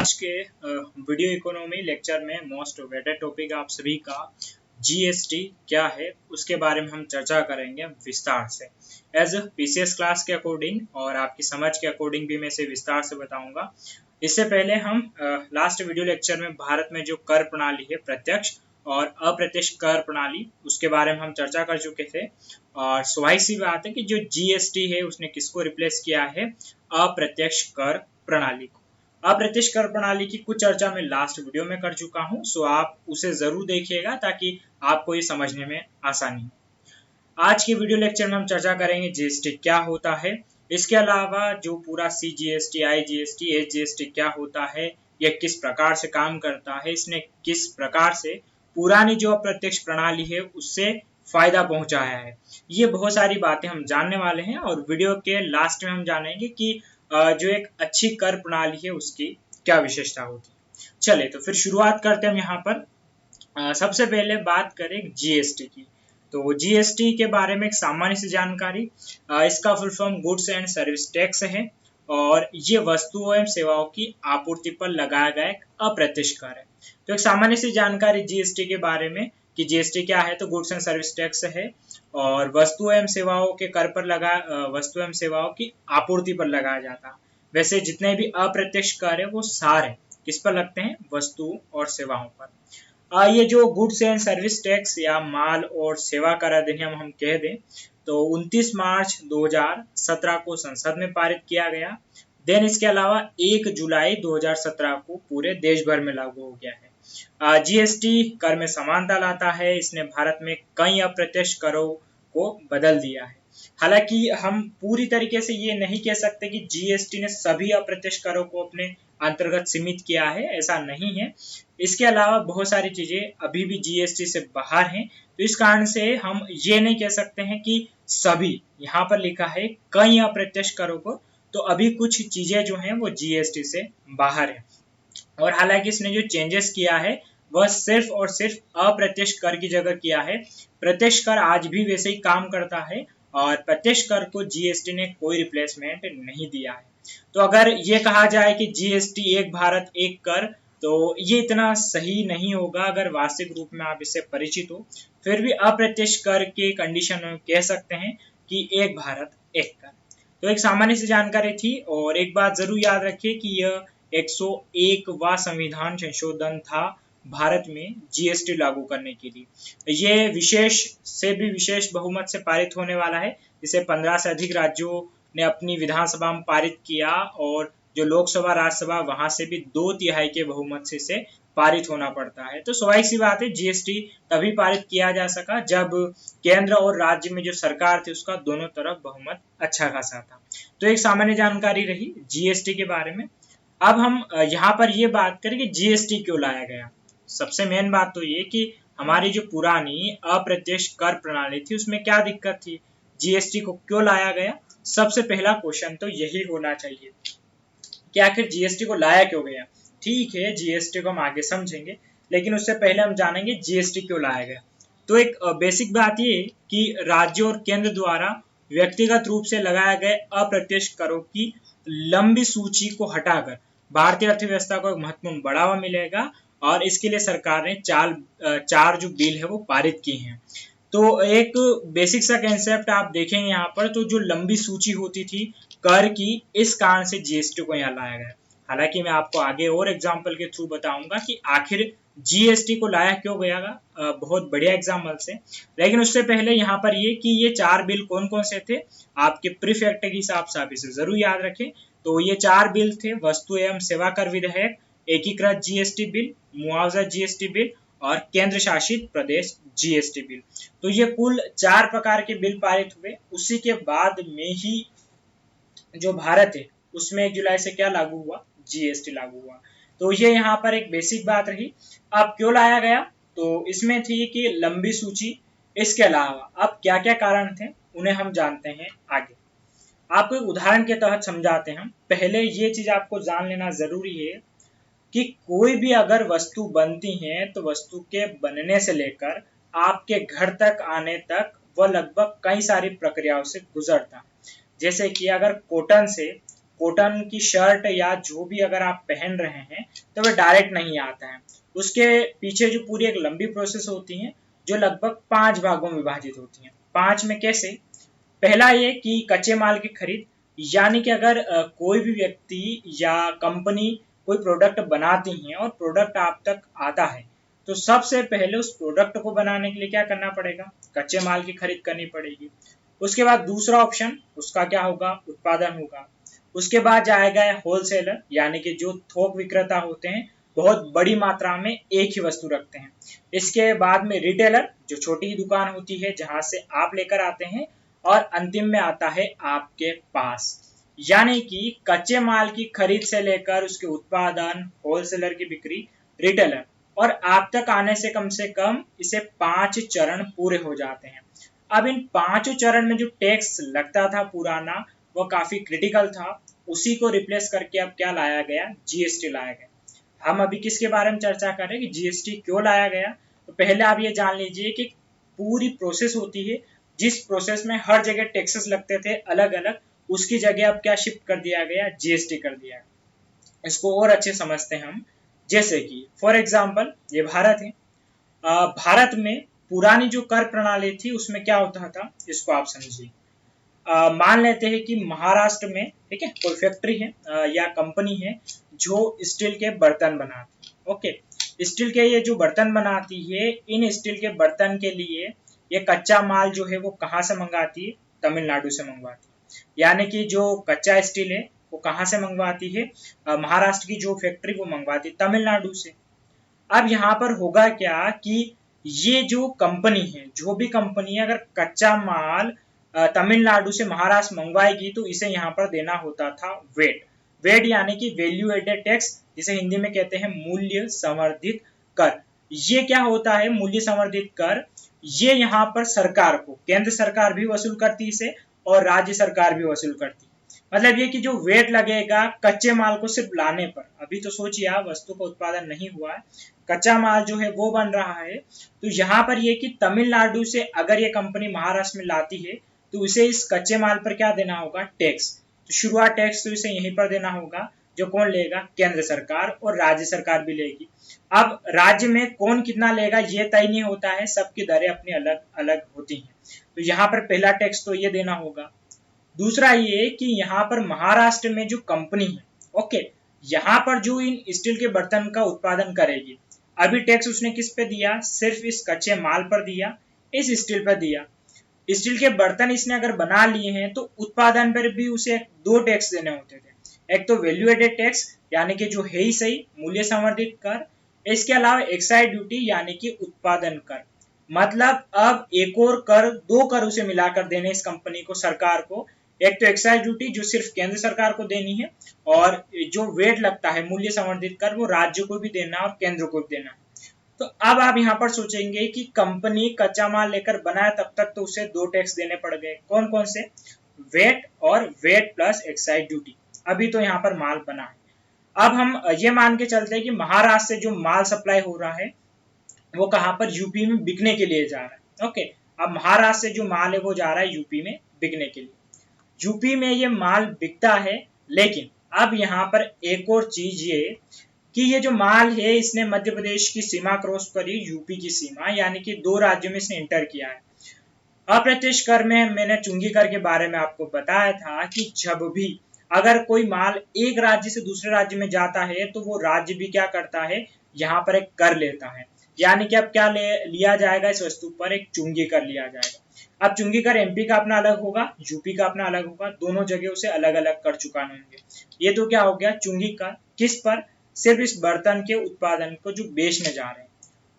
आज के video economy lecture में मोस्ट वेटेड टॉपिक आप सभी का जीएसटी क्या है उसके बारे में हम चर्चा करेंगे विस्तार से एज पीसीएस क्लास के अकॉर्डिंग और आपकी समझ के अकॉर्डिंग भी मैं इसे विस्तार से बताऊंगा। इससे पहले हम लास्ट वीडियो लेक्चर में भारत में जो कर प्रणाली है प्रत्यक्ष और अप्रत्यक्ष कर प्रणाली उसके बारे में हम चर्चा कर चुके थे और स्वाभाविक सी बात है कि जो जीएसटी है उसने किसको रिप्लेस किया है, अप्रत्यक्ष कर प्रणाली को। अप्रत्यक्ष कर प्रणाली की कुछ चर्चा मैं लास्ट वीडियो में कर चुका हूं, सो आप उसे जरूर देखिएगा ताकि आपको ये समझने में आसानी हो। आज के वीडियो लेक्चर में हम चर्चा करेंगे जीएसटी क्या होता है, इसके अलावा जो पूरा सीजीएसटी, आईजीएसटी, एसजीएसटी क्या होता है, यह किस प्रकार से काम करता है, इसने किस प्रकार से पुरानी जो अप्रत्यक्ष प्रणाली है उससे फायदा पहुंचाया है। ये बहुत सारी बातें हम जानने वाले हैं और वीडियो के लास्ट में हम जानेंगे कि जो एक अच्छी कर प्रणाली है उसकी क्या विशेषता होती है। चले तो फिर शुरुआत करते हैं हम यहाँ पर। सबसे पहले बात करें जीएसटी की, तो जीएसटी के बारे में एक सामान्य सी जानकारी, इसका full form goods and service tax है और ये वस्तुओं एवं सेवाओं की आपूर्ति पर लगाया गया एक अप्रत्यक्ष कर है। तो एक सामान्य सी जानकारी जीएसटी के बारे में कि जीएसटी क्या है, तो गुड्स एंड सर्विस टैक्स है और वस्तु एवं सेवाओं के कर पर वस्तु एवं सेवाओं की आपूर्ति पर लगाया जाता है। वैसे जितने भी अप्रत्यक्ष कर है वो सारे किस पर लगते हैं, वस्तु और सेवाओं पर। ये जो गुड्स एंड सर्विस टैक्स या माल और सेवा कर अधिनियम हम कह दें तो 29 मार्च 2017 को संसद में पारित किया गया। देन इसके अलावा 1 जुलाई 2017 को पूरे देश भर में लागू हो गया है। जीएसटी कर में समानता लाता है, इसने भारत में कई अप्रत्यक्ष करों को बदल दिया है। हालांकि हम पूरी तरीके से ये नहीं कह सकते कि जीएसटी ने सभी अप्रत्यक्ष करों को अपने अंतर्गत सीमित किया है, ऐसा नहीं है। इसके अलावा बहुत सारी चीजें अभी भी जीएसटी से बाहर हैं, तो इस कारण से हम ये नहीं कह सकते हैं कि सभी, यहाँ पर लिखा है कई अप्रत्यक्ष करों को, तो अभी कुछ चीजें जो हैं वो जीएसटी से बाहर है। और हालांकि इसने जो चेंजेस किया है वह सिर्फ और सिर्फ अप्रत्यक्ष कर की जगह किया है। प्रत्यक्ष कर आज भी वैसे ही काम करता है और प्रत्यक्ष कर को जीएसटी ने कोई रिप्लेसमेंट नहीं दिया है। तो अगर ये कहा जाए कि जीएसटी एक भारत एक कर, तो ये इतना सही नहीं होगा अगर वास्तविक रूप में आप इससे परिचित हो। फिर भी अप्रत्यक्ष कर के कंडीशन में कह सकते हैं कि एक भारत एक कर। तो एक सामान्य सी जानकारी थी और एक बात जरूर याद रखिए कि यह 101वां संविधान संशोधन था भारत में जीएसटी लागू करने के लिए। ये विशेष से भी विशेष बहुमत से पारित होने वाला है, जिसे 15 से अधिक राज्यों ने अपनी विधानसभा में पारित किया और जो लोकसभा राज्यसभा वहां से भी 2/3 के बहुमत से इसे पारित होना पड़ता है। तो स्वाभाविक सी बात है जीएसटी तभी पारित किया जा सका जब केंद्र और राज्य में जो सरकार थी उसका दोनों तरफ बहुमत अच्छा खासा था। तो एक सामान्य जानकारी रही जीएसटी के बारे में। अब हम यहाँ पर ये बात करें कि जीएसटी क्यों लाया गया। सबसे मेन बात तो ये कि हमारी जो पुरानी अप्रत्यक्ष कर प्रणाली थी उसमें क्या दिक्कत थी, जीएसटी को क्यों लाया गया। सबसे पहला क्वेश्चन तो यही होना चाहिए कि आखिर जीएसटी को लाया क्यों गया। ठीक है, जीएसटी को हम आगे समझेंगे, लेकिन उससे पहले हम जानेंगे जीएसटी क्यों लाया गया। तो एक बेसिक बात ये कि राज्य और केंद्र द्वारा व्यक्तिगत रूप से लगाए गए अप्रत्यक्ष करों की लंबी सूची को हटाकर भारतीय अर्थव्यवस्था को एक महत्वपूर्ण बढ़ावा मिलेगा और इसके लिए सरकार ने चार जो बिल है वो पारित की हैं। तो एक बेसिक सा कंसेप्ट आप देखेंगे यहाँ पर, तो जो लंबी सूची होती थी कर की, इस कारण से जीएसटी को यहाँ लाया गया। हालांकि मैं आपको आगे और एग्जाम्पल के थ्रू बताऊंगा कि आखिर जीएसटी को लाया क्यों गया, बहुत बढ़िया एग्जाम्पल से। लेकिन उससे पहले यहाँ पर ये कि ये 4 बिल कौन कौन से थे, आपके प्रीफेक्ट के हिसाब से आप इसे जरूर याद रखें। तो ये 4 बिल थे, वस्तु एवं सेवा कर विधेयक, एकीकृत जीएसटी बिल, मुआवजा जीएसटी बिल और केंद्र शासित प्रदेश जीएसटी बिल। तो ये कुल 4 प्रकार के बिल पारित हुए। उसी के बाद में ही जो भारत है उसमें 1 जुलाई से क्या लागू हुआ, जीएसटी लागू हुआ। तो ये यहाँ पर एक बेसिक बात रही। अब क्यों लाया गया, तो इसमें थी कि लंबी सूची, इसके अलावा अब क्या क्या कारण थे उन्हें हम जानते हैं आगे। आपको एक उदाहरण के तहत समझाते हैं। पहले ये चीज आपको जान लेना जरूरी है कि कोई भी अगर वस्तु बनती है तो वस्तु के बनने से लेकर आपके घर तक आने तक वह लगभग कई सारी प्रक्रियाओं से गुजरता है। जैसे कि अगर कॉटन से कॉटन की शर्ट या जो भी अगर आप पहन रहे हैं तो वह डायरेक्ट नहीं आता है। उसके पीछे जो पूरी एक लंबी प्रोसेस होती है जो लगभग 5 भागों में विभाजित होती है। 5 में कैसे? पहला ये कि कच्चे माल की खरीद, यानी कि अगर कोई भी व्यक्ति या कंपनी कोई प्रोडक्ट बनाती है और प्रोडक्ट आप तक आता है तो सबसे पहले उस प्रोडक्ट को बनाने के लिए क्या करना पड़ेगा? कच्चे माल की खरीद करनी पड़ेगी। उसके बाद दूसरा ऑप्शन उसका क्या होगा? उत्पादन होगा। उसके बाद जाएगा होलसेलर, यानी कि जो थोक विक्रेता होते हैं, बहुत बड़ी मात्रा में एक ही वस्तु रखते हैं। इसके बाद में रिटेलर, जो छोटी दुकान होती है जहां से आप लेकर आते हैं, और अंतिम में आता है आपके पास। यानी कि कच्चे माल की खरीद से लेकर उसके उत्पादन, होलसेलर की बिक्री, रिटेलर और आप तक आने से कम इसे 5 चरण पूरे हो जाते हैं। अब इन 5 चरण में जो टैक्स लगता था पुराना, वो काफी क्रिटिकल था। उसी को रिप्लेस करके अब क्या लाया गया? जीएसटी लाया गया। हम अभी किसके बारे में चर्चा कर रहे हैं कि जीएसटी क्यों लाया गया? तो पहले आप ये जान लीजिए कि पूरी प्रोसेस होती है, जिस प्रोसेस में हर जगह टैक्सेस लगते थे अलग अलग, उसकी जगह अब क्या शिफ्ट कर दिया गया? जीएसटी कर दिया। इसको और अच्छे समझते हैं हम। जैसे कि फॉर एग्जाम्पल ये भारत है। भारत में पुरानी जो कर प्रणाली थी उसमें क्या होता था, इसको आप समझिए। मान लेते हैं कि महाराष्ट्र में, ठीक है, कोई फैक्ट्री है या कंपनी है जो स्टील के बर्तन बनाती है। ओके, स्टील के ये जो बर्तन बनाती है, इन स्टील के बर्तन के लिए ये कच्चा माल जो है वो कहाँ से मंगाती है? तमिलनाडु से मंगवाती है। यानी कि जो कच्चा स्टील है वो कहाँ से मंगवाती है? महाराष्ट्र की जो फैक्ट्री वो मंगवाती है तमिलनाडु से। अब यहाँ पर होगा क्या कि ये जो कंपनी है, जो भी कंपनी है, अगर कच्चा माल तमिलनाडु से महाराष्ट्र मंगवाएगी तो इसे यहाँ पर देना होता था वेट। वेट यानी कि वैल्यू एडेड टैक्स, जिसे हिंदी में कहते हैं मूल्य संवर्धित कर। ये क्या होता है मूल्य संवर्धित कर? ये यहाँ पर सरकार को, केंद्र सरकार भी वसूल करती इसे और राज्य सरकार भी वसूल करती। मतलब ये कि जो वेट लगेगा कच्चे माल को सिर्फ लाने पर, अभी तो सोचिए आप, वस्तु का उत्पादन नहीं हुआ है, कच्चा माल जो है वो बन रहा है, तो यहाँ पर ये कि तमिलनाडु से अगर ये कंपनी महाराष्ट्र में लाती है तो उसे इस कच्चे माल पर क्या देना होगा? टैक्स। तो शुरुआत टैक्स तो इसे यहीं पर देना होगा, जो कौन लेगा? केंद्र सरकार, और राज्य सरकार भी लेगी। अब राज्य में कौन कितना लेगा ये तय नहीं होता है, सबकी दरें अपनी अलग अलग होती हैं। तो यहाँ पर पहला टैक्स तो ये देना होगा। दूसरा ये कि यहाँ पर महाराष्ट्र में जो कंपनी है, ओके, यहाँ पर जो इन स्टील के बर्तन का उत्पादन करेगी, अभी टैक्स उसने किस पे दिया? सिर्फ इस कच्चे माल पर दिया, इस स्टील पर दिया। स्टील के बर्तन इसने अगर बना लिए हैं तो उत्पादन पर भी उसे 2 टैक्स देने होते थे। एक तो वैल्यू एडेड टैक्स, यानी कि जो है ही सही मूल्य संवर्धित कर, इसके अलावा एक्साइज ड्यूटी यानी कि उत्पादन कर। मतलब अब एक और कर, 2 कर उसे मिलाकर देने इस कंपनी को, सरकार को। एक तो एक्साइज ड्यूटी जो सिर्फ केंद्र सरकार को देनी है, और जो वेट लगता है मूल्य संवर्धित कर, वो राज्य को भी देना और केंद्र को भी देना। तो अब आप यहाँ पर सोचेंगे कि कंपनी कच्चा माल लेकर बनाए तब तक तो उसे 2 टैक्स देने पड़ गए। कौन कौन से? वेट और वेट प्लस एक्साइज ड्यूटी। अभी तो यहाँ पर माल बना है। अब हम ये मान के चलते हैं कि महाराष्ट्र से जो माल सप्लाई हो रहा है वो कहाँ पर? यूपी में बिकने के लिए जा रहा है। ओके, अब महाराष्ट्र से जो माल है वो जा रहा है यूपी में बिकने के लिए। यूपी में ये माल बिकता है, लेकिन अब यहाँ पर एक और चीज ये कि ये जो माल है इसने मध्य प्रदेश की सीमा क्रॉस करी, यूपी की सीमा, यानी कि 2 राज्यों में इसने इंटर किया है। अप्रत्यक्ष कर में मैंने चुंगी कर के बारे में आपको बताया था कि जब भी अगर कोई माल एक राज्य से दूसरे राज्य में जाता है तो वो राज्य भी क्या करता है? यहाँ पर एक कर लेता है। यानी कि अब क्या लिया जाएगा? इस वस्तु पर एक चुंगी कर लिया जाएगा। अब चुंगी कर एमपी का अपना अलग होगा, यूपी का अपना अलग होगा, दोनों जगह उसे अलग अलग कर चुकाने होंगे। ये तो क्या हो गया? चुंगी कर। किस पर? सिर्फ इस बर्तन के उत्पादन को जो बेचने जा रहे हैं।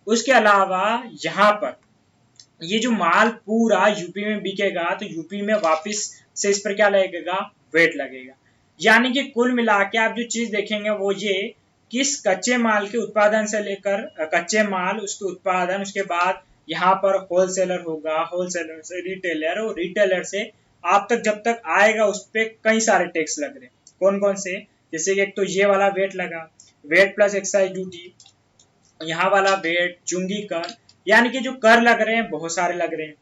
उसके अलावा यहाँ पर ये जो माल पूरा यूपी में बिकेगा तो यूपी में वापस से इस पर क्या लगेगा? वेट लगेगा। यानी कि कुल मिला के आप जो चीज देखेंगे वो ये कि इस कच्चे माल के उत्पादन से लेकर कच्चे माल, उसके उत्पादन, उसके बाद यहाँ पर होलसेलर होगा, होलसेलर से रिटेलर, और रिटेलर से आप तक जब तक आएगा उस पर कई सारे टैक्स लग रहे हैं। कौन कौन से? जैसे कि एक तो ये वाला वेट लगा, वेट प्लस एक्साइज ड्यूटी, यहाँ वाला वेट, चुंगी कर, यानी कि जो कर लग रहे हैं बहुत सारे लग रहे हैं।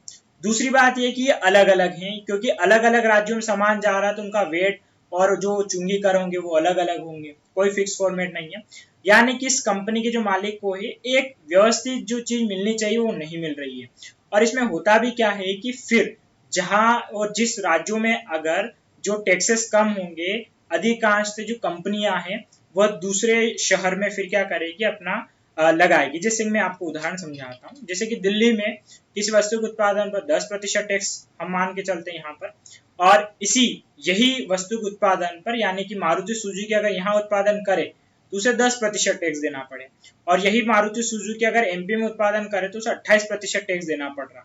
दूसरी बात ये कि ये अलग अलग हैं, क्योंकि अलग अलग राज्यों में सामान जा रहा है तो उनका वेट और जो चुंगी कर होंगे वो अलग अलग होंगे, कोई फिक्स फॉर्मेट नहीं है। यानी कि इस कंपनी के जो मालिक को है एक व्यवस्थित जो चीज मिलनी चाहिए वो नहीं मिल रही है। और इसमें होता भी क्या है कि फिर जहां और जिस राज्यों में अगर जो टैक्सेस कम होंगे, अधिकांश से जो कंपनियां हैं वह दूसरे शहर में फिर क्या करेगी, अपना लगाएगी। जैसे मैं आपको उदाहरण समझाता हूँ, जैसे कि दिल्ली में किसी वस्तु के उत्पादन पर 10% टैक्स हम मान के चलते हैं यहाँ पर, और इसी यही वस्तु के उत्पादन पर यानी कि मारुति सुजुकी अगर यहाँ उत्पादन करे तो उसे 10% टैक्स देना पड़े, और यही मारुति सुजुकी अगर एमपी में उत्पादन करे तो उसे 28% टैक्स देना पड़ रहा।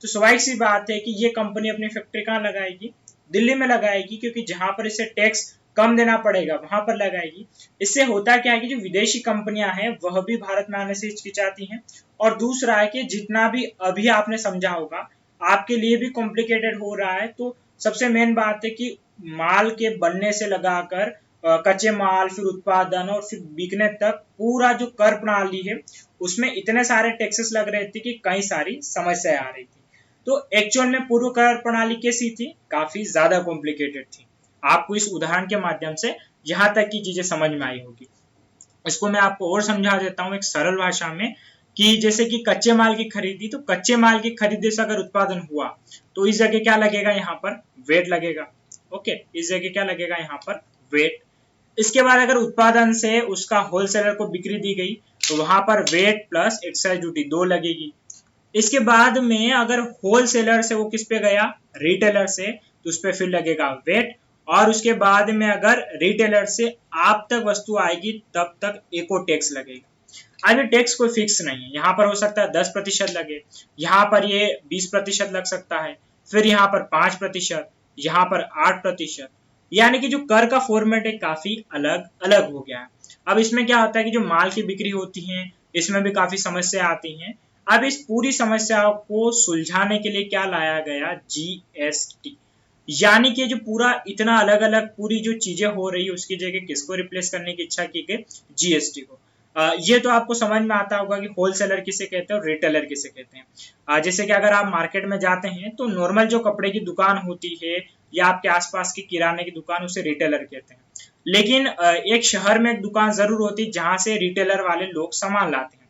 तो स्वाभाविक सी बात है कि ये कंपनी अपनी फैक्ट्री कहाँ लगाएगी, दिल्ली में लगाएगी, क्योंकि जहां पर इसे टैक्स कम देना पड़ेगा वहां पर लगाएगी। इससे होता क्या है कि जो विदेशी कंपनियां हैं वह भी भारत में आने से हिचकिचाती हैं, और दूसरा है कि जितना भी अभी आपने समझा होगा आपके लिए भी कॉम्प्लिकेटेड हो रहा है। तो सबसे मेन बात है कि माल के बनने से लगाकर कच्चे माल, फिर उत्पादन और फिर बिकने तक पूरा जो कर प्रणाली है उसमें इतने सारे टैक्सेस लग रहे थे कि कई सारी समस्याएं आ रही थी। तो एक्चुअल में पूर्व कर प्रणाली कैसी थी, काफी ज्यादा कॉम्प्लिकेटेड थी। आपको इस उदाहरण के माध्यम से यहाँ तक की चीजें समझ में आई होगी। इसको मैं आपको और समझा देता हूँ एक सरल भाषा में, कि जैसे कि कच्चे माल की खरीदी, तो कच्चे माल की खरीदी से अगर उत्पादन हुआ तो इस जगह क्या लगेगा, यहाँ पर वेट लगेगा। ओके, इस जगह क्या लगेगा, यहाँ पर वेट। इसके बाद अगर उत्पादन से उसका होलसेलर को बिक्री दी गई तो वहां पर वेट प्लस एक्साइज ड्यूटी 2 लगेगी। इसके बाद में अगर होलसेलर से वो किस पे गया, रिटेलर से, तो उस पर फिर लगेगा वेट। और उसके बाद में अगर रिटेलर से आप तक वस्तु आएगी तब तक एको टैक्स लगेगा। अब ये टैक्स कोई फिक्स नहीं है, यहाँ पर हो सकता है 10% लगे, यहाँ पर ये 20% लग सकता है, फिर यहाँ पर 5%, यहाँ पर 8%। यानी कि जो कर का फॉर्मेट है काफी अलग अलग हो गया है। अब इसमें क्या होता है कि जो माल की बिक्री होती है इसमें भी काफी समस्या आती हैं। अब इस पूरी समस्या को सुलझाने के लिए क्या लाया गया, जीएसटी। यानी कि जो पूरा इतना अलग अलग पूरी जो चीजें हो रही है उसकी जगह किसको रिप्लेस करने की इच्छा की गई, जीएसटी को। ये तो आपको समझ में आता होगा कि होलसेलर किसे कहते हैं और रिटेलर किसे कहते हैं। जैसे कि अगर आप मार्केट में जाते हैं तो नॉर्मल जो कपड़े की दुकान होती है या आपके आसपास की किराने की दुकान, उसे रिटेलर कहते हैं। लेकिन एक शहर में एक दुकान जरूर होती है जहां से रिटेलर वाले लोग सामान लाते हैं।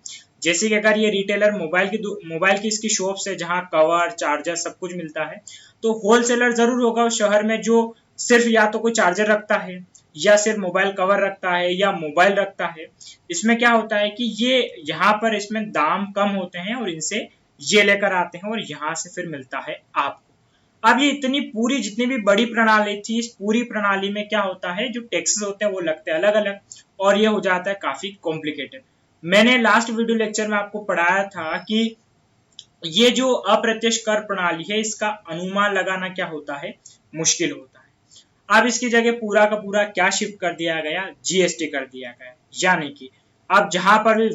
जैसे कि अगर ये रिटेलर मोबाइल की इसकी शॉप से जहां कवर, चार्जर सब कुछ मिलता है, तो होलसेलर जरूर होगा उस शहर में जो सिर्फ या तो कोई चार्जर रखता है या सिर्फ मोबाइल कवर रखता है या मोबाइल रखता है। इसमें क्या होता है कि ये यहाँ पर इसमें दाम कम होते हैं और इनसे ये लेकर आते हैं और यहाँ से फिर मिलता है आपको। अब ये इतनी पूरी जितनी भी बड़ी प्रणाली थी, इस पूरी प्रणाली में क्या होता है, जो टैक्सेस होते हैं वो लगते हैं अलग अलग, और ये हो जाता है काफी कॉम्प्लिकेटेड। मैंने लास्ट वीडियो लेक्चर में आपको पढ़ाया था कि ये जो अप्रत्यक्ष कर प्रणाली है इसका अनुमान लगाना क्या होता है, मुश्किल होता है। अब इसकी जगह पूरा का पूरा क्या शिफ्ट कर दिया गया, जीएसटी कर दिया गया। यानी कि अब जहां पर भी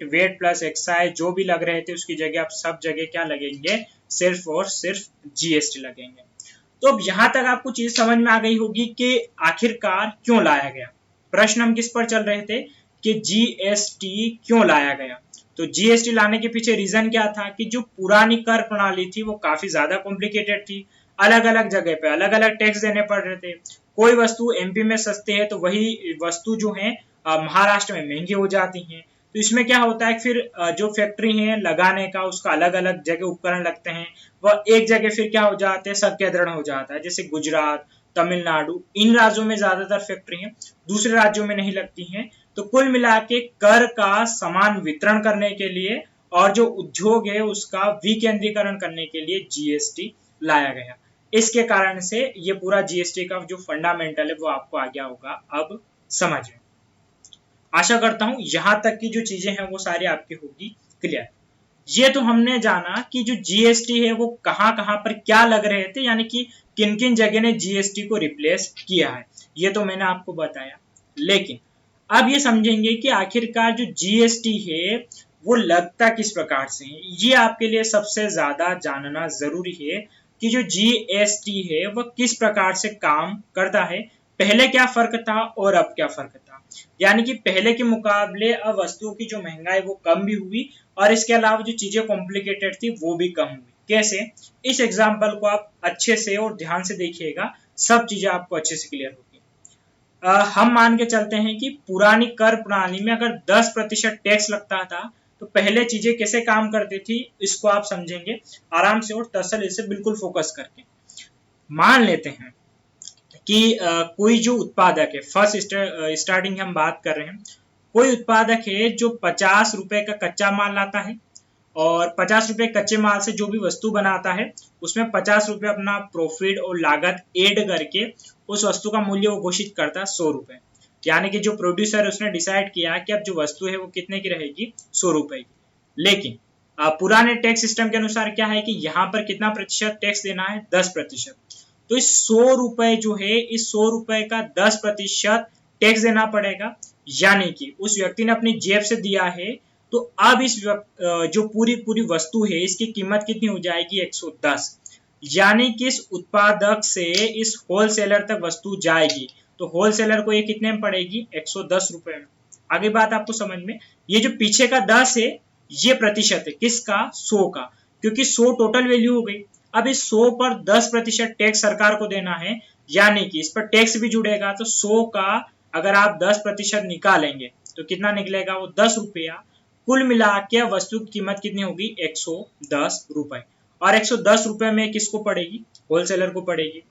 वेट प्लस एक्साइज जो भी लग रहे थे उसकी जगह अब सब जगह क्या लगेंगे, सिर्फ और सिर्फ जीएसटी लगेंगे। तो अब यहां तक आपको चीज समझ में आ गई होगी कि आखिरकार क्यों लाया गया। प्रश्न हम किस पर चल रहे थे कि जीएसटी क्यों लाया गया। तो जीएसटी लाने के पीछे रीजन क्या था कि जो पुरानी कर प्रणाली थी वो काफी ज्यादा कॉम्प्लिकेटेड थी, अलग अलग जगह पे अलग अलग टैक्स देने पड़ रहे थे। कोई वस्तु एमपी में सस्ते है तो वही वस्तु जो है महाराष्ट्र में महंगी हो जाती है। तो इसमें क्या होता है, फिर जो फैक्ट्री है लगाने का उसका अलग अलग जगह उपकरण लगते हैं, वह एक जगह फिर क्या हो जाते हैं, संकेंद्रण हो जाता है। जैसे गुजरात, तमिलनाडु, इन राज्यों में ज्यादातर फैक्ट्री है, दूसरे राज्यों में नहीं लगती हैं। तो कुल मिला के कर का समान वितरण करने के लिए और जो उद्योग है उसका विकेंद्रीकरण करने के लिए जीएसटी लाया गया। इसके कारण से ये पूरा जीएसटी का जो फंडामेंटल है वो आपको आ गया होगा अब समझ में। आशा करता हूं यहां तक की जो चीजें हैं वो सारी आपकी होगी क्लियर। ये तो हमने जाना कि जो जीएसटी है वो कहां कहां पर क्या लग रहे थे, यानी कि किन किन जगह ने जीएसटी को रिप्लेस किया है, ये तो मैंने आपको बताया। लेकिन अब ये समझेंगे कि आखिरकार जो जीएसटी है वो लगता किस प्रकार से है। ये आपके लिए सबसे ज्यादा जानना जरूरी है कि जो जीएसटी है वह किस प्रकार से काम करता है, पहले क्या फर्क था और अब क्या फर्क था। यानी कि पहले के मुकाबले अब वस्तुओं की जो महंगाई वो कम भी हुई और इसके अलावा जो चीजें कॉम्प्लिकेटेड थी वो भी कम हुई। कैसे, इस एग्जाम्पल को आप अच्छे से और ध्यान से देखिएगा, सब चीजें आपको अच्छे से क्लियर होगी। हम मान के चलते हैं कि पुरानी कर प्रणाली में अगर 10% टैक्स लगता था तो पहले चीजें कैसे काम करती थी, इसको आप समझेंगे आराम से और तसल्ली से बिल्कुल फोकस करके। मान लेते हैं कि कोई जो उत्पादक है, फर्स्ट स्टार्टिंग हम बात कर रहे हैं, कोई उत्पादक है जो 50 रुपए का कच्चा माल लाता है और 50 रुपए कच्चे माल से जो भी वस्तु बनाता है उसमें 50 रुपए अपना प्रॉफिट और लागत ऐड करके उस वस्तु का मूल्य वो घोषित करता है 100 रुपए। यानी कि जो प्रोड्यूसर है उसने डिसाइड किया कि अब जो वस्तु है वो कितने की रहेगी, 100 रुपए की। लेकिन पुराने टैक्स सिस्टम के अनुसार क्या है कि यहाँ पर कितना प्रतिशत टैक्स देना है, 10%। तो इस 100 रुपए जो है, इस 100 रुपए का 10% टैक्स देना पड़ेगा। यानी कि उस व्यक्ति ने अपनी जेब से दिया है, तो अब इस जो पूरी पूरी वस्तु है इसकी कीमत कितनी हो जाएगी, 110। यानी कि इस उत्पादक से इस होलसेलर तक वस्तु जाएगी तो होलसेलर को ये कितने में पड़ेगी, 110 रुपए में। आगे बात आपको समझ में, ये जो पीछे का 10 है ये प्रतिशत है किसका, 100 का, क्योंकि 100 टोटल वैल्यू हो गई। अब इस 100 पर 10% टैक्स सरकार को देना है, यानी कि इस पर टैक्स भी जुड़ेगा। तो 100 का अगर आप 10% निकालेंगे तो कितना निकलेगा, वो 10 रुपया। कुल मिला के वस्तु की कीमत कितनी होगी, 110 रुपए। और 110 रुपए में किसको पड़ेगी, होलसेलर को पड़ेगी।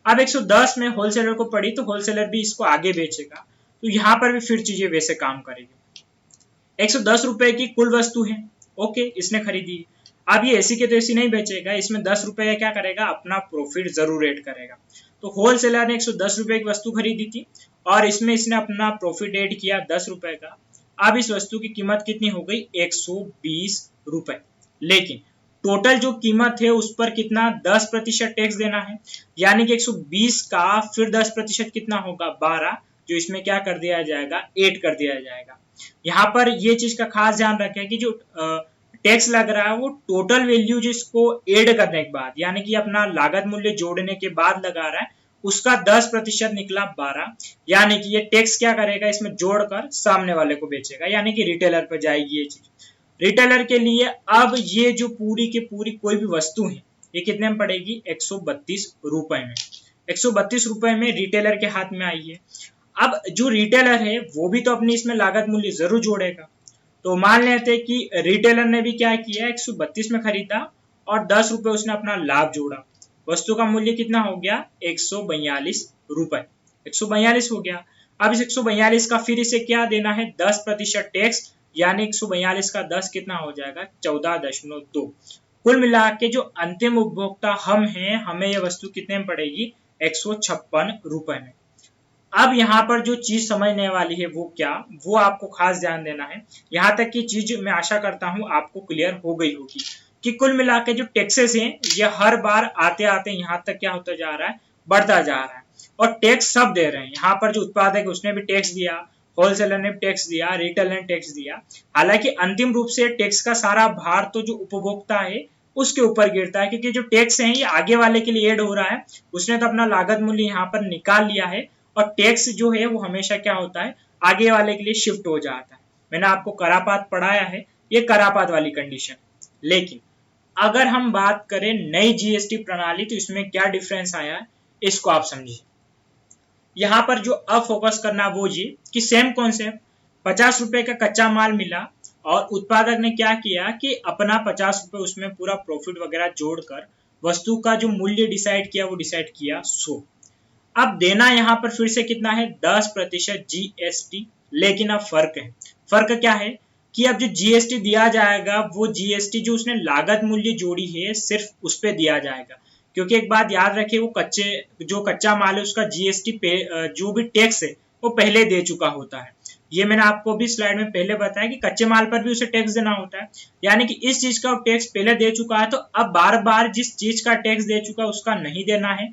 अब 110 में होलसेलर को पड़ी तो होलसेलर भी इसको आगे बेचेगा, तो यहाँ पर भी फिर चीजें वैसे काम करेगी। 110 रुपए की कुल वस्तु है, ओके, इसने खरीदी। अब ये ऐसी के तो ऐसी नहीं बेचेगा, इसमें 10 रुपए क्या करेगा, अपना प्रॉफिट जरूर ऐड करेगा। तो होलसेलर ने 110 रुपए की वस्तु खरीदी थी और इसमें इसने अपना प्रॉफिट ऐड किया 10 रुपए का। अब इस वस्तु की कीमत कितनी हो गई, 120 रुपए। लेकिन टोटल जो कीमत है उस पर कितना, 10% टैक्स देना है। यानी कि 120 का फिर 10% कितना होगा, 12, जो इसमें क्या कर दिया जाएगा, ऐड कर दिया जाएगा। यहाँ पर ये चीज का खास ध्यान रखें कि जो टैक्स लग रहा है वो टोटल वैल्यू जिसको ऐड करने के बाद, यानी कि अपना लागत मूल्य जोड़ने के बाद लगा रहा है, उसका 10% निकला 12। यानी कि ये टैक्स क्या करेगा, इसमें जोड़कर सामने वाले को बेचेगा, यानी कि रिटेलर पर जाएगी ये चीज। रिटेलर के लिए अब ये जो पूरी की पूरी कोई भी वस्तु है ये कितने में पड़ेगी, 132 रुपए में। 132 रुपए में रिटेलर के हाथ में आई है। अब जो रिटेलर है वो भी तो अपनी इसमें लागत मूल्य जरूर जोड़ेगा। तो मान लेते हैं कि रिटेलर ने भी क्या किया, 132 में खरीदा और 10 रुपए उसने अपना लाभ जोड़ा। वस्तु का मूल्य कितना हो गया, 142 रुपए। 142 हो गया। अब इस 142 का फिर इसे क्या देना है, 10% टैक्स, यानी 142 का 10 कितना हो जाएगा, 14.2। कुल मिला के जो अंतिम उपभोक्ता हम हैं, हमें यह वस्तु कितने में पड़ेगी, 156 रुपए में। अब यहाँ पर जो चीज समझने वाली है वो क्या, वो आपको खास ध्यान देना है। यहाँ तक की चीज मैं आशा करता हूँ आपको क्लियर हो गई होगी कि कुल मिला के जो टैक्सेस हैं ये हर बार आते आते यहाँ तक क्या होता जा रहा है, बढ़ता जा रहा है। और टैक्स सब दे रहे हैं, यहाँ पर जो उत्पादक है उसने भी टैक्स दिया, होलसेलर ने भी टैक्स दिया, रिटेलर ने टैक्स दिया। हालांकि अंतिम रूप से टैक्स का सारा भार तो जो उपभोक्ता है उसके ऊपर गिरता है, क्योंकि जो टैक्स है ये आगे वाले के लिए ऐड हो रहा है, उसने तो अपना लागत मूल्य यहाँ पर निकाल लिया है और टैक्स जो है वो हमेशा क्या होता है, आगे वाले के लिए शिफ्ट हो जाता है। मैंने आपको करापात पढ़ाया है, ये करापात वाली कंडीशन। लेकिन अगर हम बात करें नई जीएसटी प्रणाली तो इसमें क्या डिफरेंस आया है, इसको आप समझिए। यहाँ पर जो अब फोकस करना वो ये कि सेम कॉन्सेप्ट, 50 रुपए का कच्चा माल मिला और उत्पादक ने क्या किया कि अपना 50 रुपए उसमें पूरा प्रॉफिट वगैरह जोड़कर वस्तु का जो मूल्य डिसाइड किया वो डिसाइड किया 100। अब देना यहाँ पर फिर से कितना है, 10% जीएसटी। लेकिन अब फर्क है, फर्क क्या है कि अब जो जीएसटी दिया जाएगा वो जीएसटी जो उसने लागत मूल्य जोड़ी है सिर्फ उस पे दिया जाएगा। क्योंकि एक बात याद रखिए, वो जो कच्चा माल है उसका जीएसटी पे जो भी टैक्स है वो पहले दे चुका होता है। ये मैंने आपको भी स्लाइड में पहले बताया कि कच्चे माल पर भी उसे टैक्स देना होता है, यानी कि इस चीज का टैक्स पहले दे चुका है। तो अब बार बार जिस चीज का टैक्स दे चुका है उसका नहीं देना है,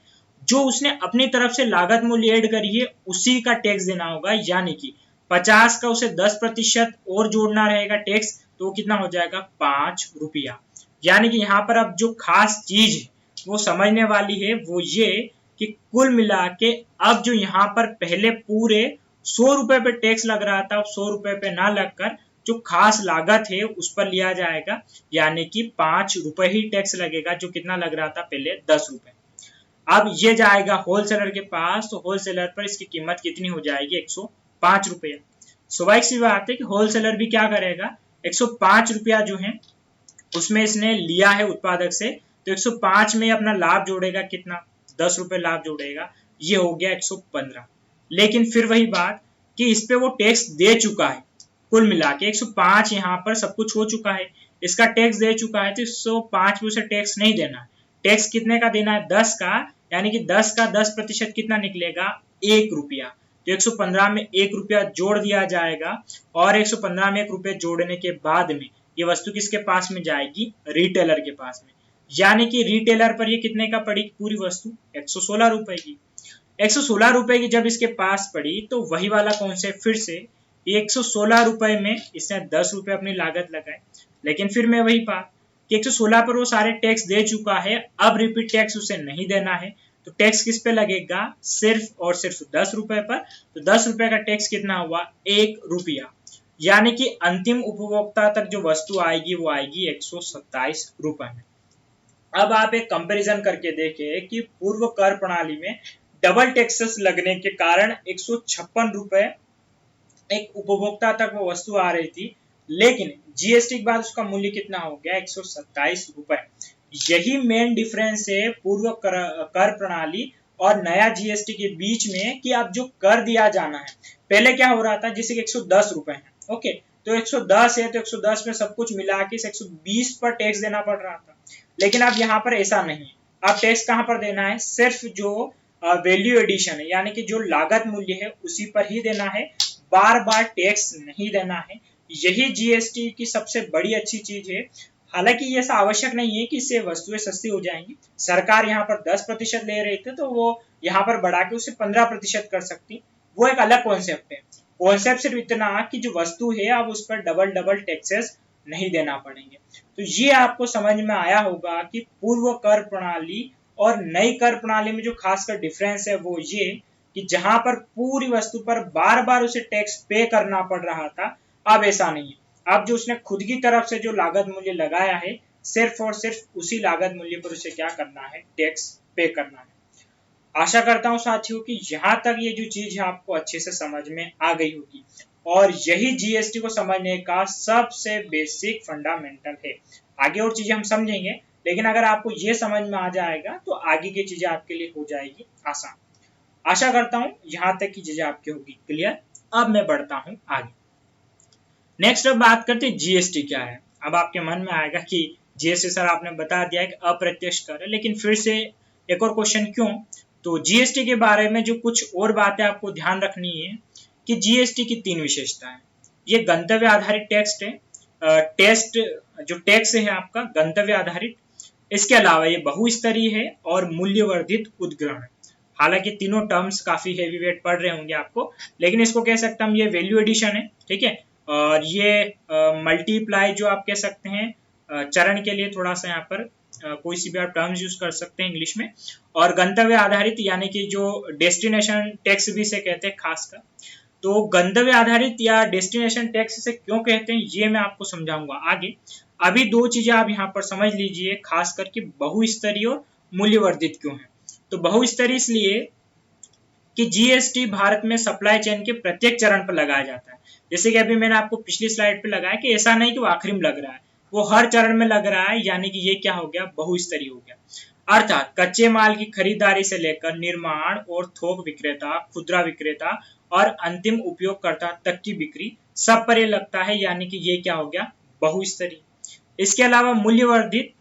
जो उसने अपनी तरफ से लागत मूल्य ऐड करी है उसी का टैक्स देना होगा। यानी कि 50 का उसे 10% और जोड़ना रहेगा टैक्स, तो वो कितना हो जाएगा, 5 रुपया। यानी कि यहाँ पर अब जो खास चीज है वो समझने वाली है वो ये कि कुल मिला के अब जो यहाँ पर पहले पूरे 100 रुपए पे टैक्स लग रहा था, 100 रुपए पे ना लगकर जो खास लागत है उस पर लिया जाएगा, यानी कि 5 रुपए ही टैक्स लगेगा, जो कितना लग रहा था पहले, 10 रुपए। अब ये जाएगा होलसेलर के पास, तो होलसेलर पर इसकी कीमत कितनी हो जाएगी, 105 रुपया। स्वाभाविक सी बात है कि होलसेलर भी क्या करेगा, 105 रुपया जो है उसमें इसने लिया है उत्पादक से, तो 105 में अपना लाभ जोड़ेगा, कितना, 10 रुपए लाभ जोड़ेगा, ये हो गया 115। लेकिन फिर वही बात कि इस पे वो टैक्स दे चुका है, कुल मिला के 105 यहाँ पर सब कुछ हो चुका है, इसका टैक्स दे चुका है, तो 105 में उसे टैक्स नहीं देना है। टैक्स कितने का देना है, 10 का, यानी कि 10 का 10% कितना निकलेगा, 1 रुपया। तो 115 में 1 रुपया जोड़ दिया जाएगा, और 115 में 1 रुपया जोड़ने के बाद में ये वस्तु किसके पास में जाएगी, रिटेलर के पास में। यानी कि रिटेलर पर ये कितने का पड़ी पूरी वस्तु, 116 रुपए की। 116 रुपए की जब इसके पास पड़ी, तो वही वाला कॉन्सेप्ट फिर से, 116 रुपए में इसने 10 रुपए अपनी लागत लगाए, लेकिन फिर मैं वही बात कि 116 पर वो सारे टैक्स दे चुका है, अब रिपीट टैक्स उसे नहीं देना है, तो टैक्स किस पे लगेगा, सिर्फ और सिर्फ 10 रुपए पर। तो 10 रुपए का टैक्स कितना हुआ, 1 रुपया। यानी कि अंतिम उपभोक्ता तक जो वस्तु आएगी वो आएगी 127 रुपए में। अब आप एक कंपैरिजन करके देखें कि पूर्व कर प्रणाली में डबल टैक्सेस लगने के कारण 156 रुपए एक उपभोक्ता तक वो वस्तु आ रही थी, लेकिन जीएसटी के बाद उसका मूल्य कितना हो गया, 127 रुपए। यही मेन डिफरेंस है पूर्व कर प्रणाली और नया जीएसटी के बीच में, कि अब जो कर दिया जाना है, पहले क्या हो रहा था, जैसे कि 110 रुपए है, ओके, तो 110 है, तो 110 में सब कुछ मिला के 120 पर टैक्स देना पड़ रहा था। लेकिन अब यहाँ पर ऐसा नहीं है, अब टैक्स कहाँ पर देना है, सिर्फ जो वैल्यू एडिशन है, यानी कि जो लागत मूल्य है उसी पर ही देना है, बार बार टैक्स नहीं देना है। यही जीएसटी की सबसे बड़ी अच्छी चीज है। हालांकि ये ऐसा आवश्यक नहीं है कि इससे वस्तुएं सस्ती हो जाएंगी, सरकार यहाँ पर 10% ले रही थी, तो वो यहाँ पर बढ़ा के उसे 15% कर सकती, वो एक अलग कॉन्सेप्ट है। कॉन्सेप्ट सिर्फ इतना कि जो वस्तु है अब उस पर डबल डबल टैक्सेस नहीं देना पड़ेंगे। तो ये आपको समझ में आया होगा कि पूर्व कर प्रणाली और नई कर प्रणाली में जो खासकर डिफरेंस है वो ये कि जहां पर पूरी वस्तु पर बार बार उसे टैक्स पे करना पड़ रहा था, अब ऐसा नहीं है। अब जो उसने खुद की तरफ से जो लागत मूल्य लगाया है, सिर्फ और सिर्फ उसी लागत मूल्य पर उसे क्या करना है, टैक्स पे करना है। आशा करता हूं साथियों कि यहाँ तक ये जो चीज है आपको अच्छे से समझ में आ गई होगी, और यही जीएसटी को समझने का सबसे बेसिक फंडामेंटल है। आगे और चीजें हम समझेंगे, लेकिन अगर आपको ये समझ में आ जाएगा तो आगे की चीजें आपके लिए हो जाएगी आसान। आशा करता हूं यहाँ तक की चीजें आपकी होगी क्लियर। अब मैं बढ़ता हूं आगे। नेक्स्ट अब बात करते हैं जीएसटी क्या है। अब आपके मन में आएगा कि जीएसटी सर आपने बता दिया कि अप्रत्यक्ष कर है, लेकिन फिर से एक और क्वेश्चन क्यों। तो जीएसटी के बारे में जो कुछ और बातें आपको ध्यान रखनी है कि जीएसटी की 3 विशेषताएं। ये गंतव्य आधारित टैक्स है, टेस्ट जो टैक्स है आपका गंतव्य आधारित। इसके अलावा ये बहुस्तरीय है और मूल्यवर्धित उद्ग्रहण है। हालांकि तीनों टर्म्स काफी हेवी वेट पड़ रहे होंगे आपको, लेकिन इसको कह सकते हैं हम ये वैल्यू एडिशन है, ठीक है। और ये मल्टीप्लाई जो आप कह सकते हैं चरण के लिए थोड़ा सा यहाँ पर कोई सी भी आप टर्म्स यूज कर सकते हैं इंग्लिश में। और गंतव्य आधारित यानी कि जो डेस्टिनेशन टैक्स भी से कहते हैं खासकर। तो गंतव्य आधारित या डेस्टिनेशन टैक्स से क्यों कहते हैं ये मैं आपको समझाऊंगा आगे। अभी 2 चीजें आप यहाँ पर समझ लीजिए, खास करके बहुस्तरीय और मूल्यवर्धित क्यों है। तो बहुस्तरीय इसलिए कि जीएसटी भारत में सप्लाई चेन के प्रत्येक चरण पर लगाया जाता है। जैसे कि अभी मैंने आपको पिछली स्लाइड पे लगाया कि ऐसा नहीं कि वो आखिरी में लग रहा है, वो हर चरण में लग रहा है, यानी कि ये क्या हो गया, बहुस्तरीय हो गया। अर्थात कच्चे माल की खरीदारी से लेकर निर्माण और थोक विक्रेता, खुदरा विक्रेता और अंतिम उपयोगकर्ता तक की बिक्री सब पर ये लगता है, यानी कि ये क्या हो गया, बहुस्तरीय। इसके अलावा मूल्यवर्धित,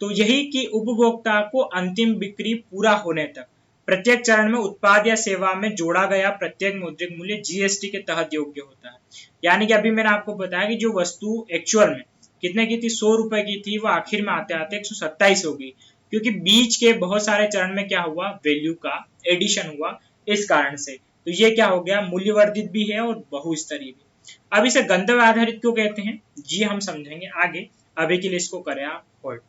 तो यही कि उपभोक्ता को अंतिम बिक्री पूरा होने तक प्रत्येक चरण में उत्पाद या सेवा में जोड़ा गया प्रत्येक मौद्रिक मूल्य जीएसटी के तहत योग्य होता है। यानी कि अभी मैंने आपको बताया कि जो वस्तु एक्चुअल में कितने की थी, 100 रुपए की थी, वो आखिर में आते आते 127 हो गई, क्योंकि बीच के बहुत सारे चरण में क्या हुआ, वैल्यू का एडिशन हुआ, इस कारण से। तो ये क्या हो गया, मूल्यवर्धित भी है और बहुस्तरीय भी। अब इसे गंतव्य आधारित क्यों कहते हैं, जी हम समझेंगे आगे। अभी के लिए इसको करें आप होल्ड।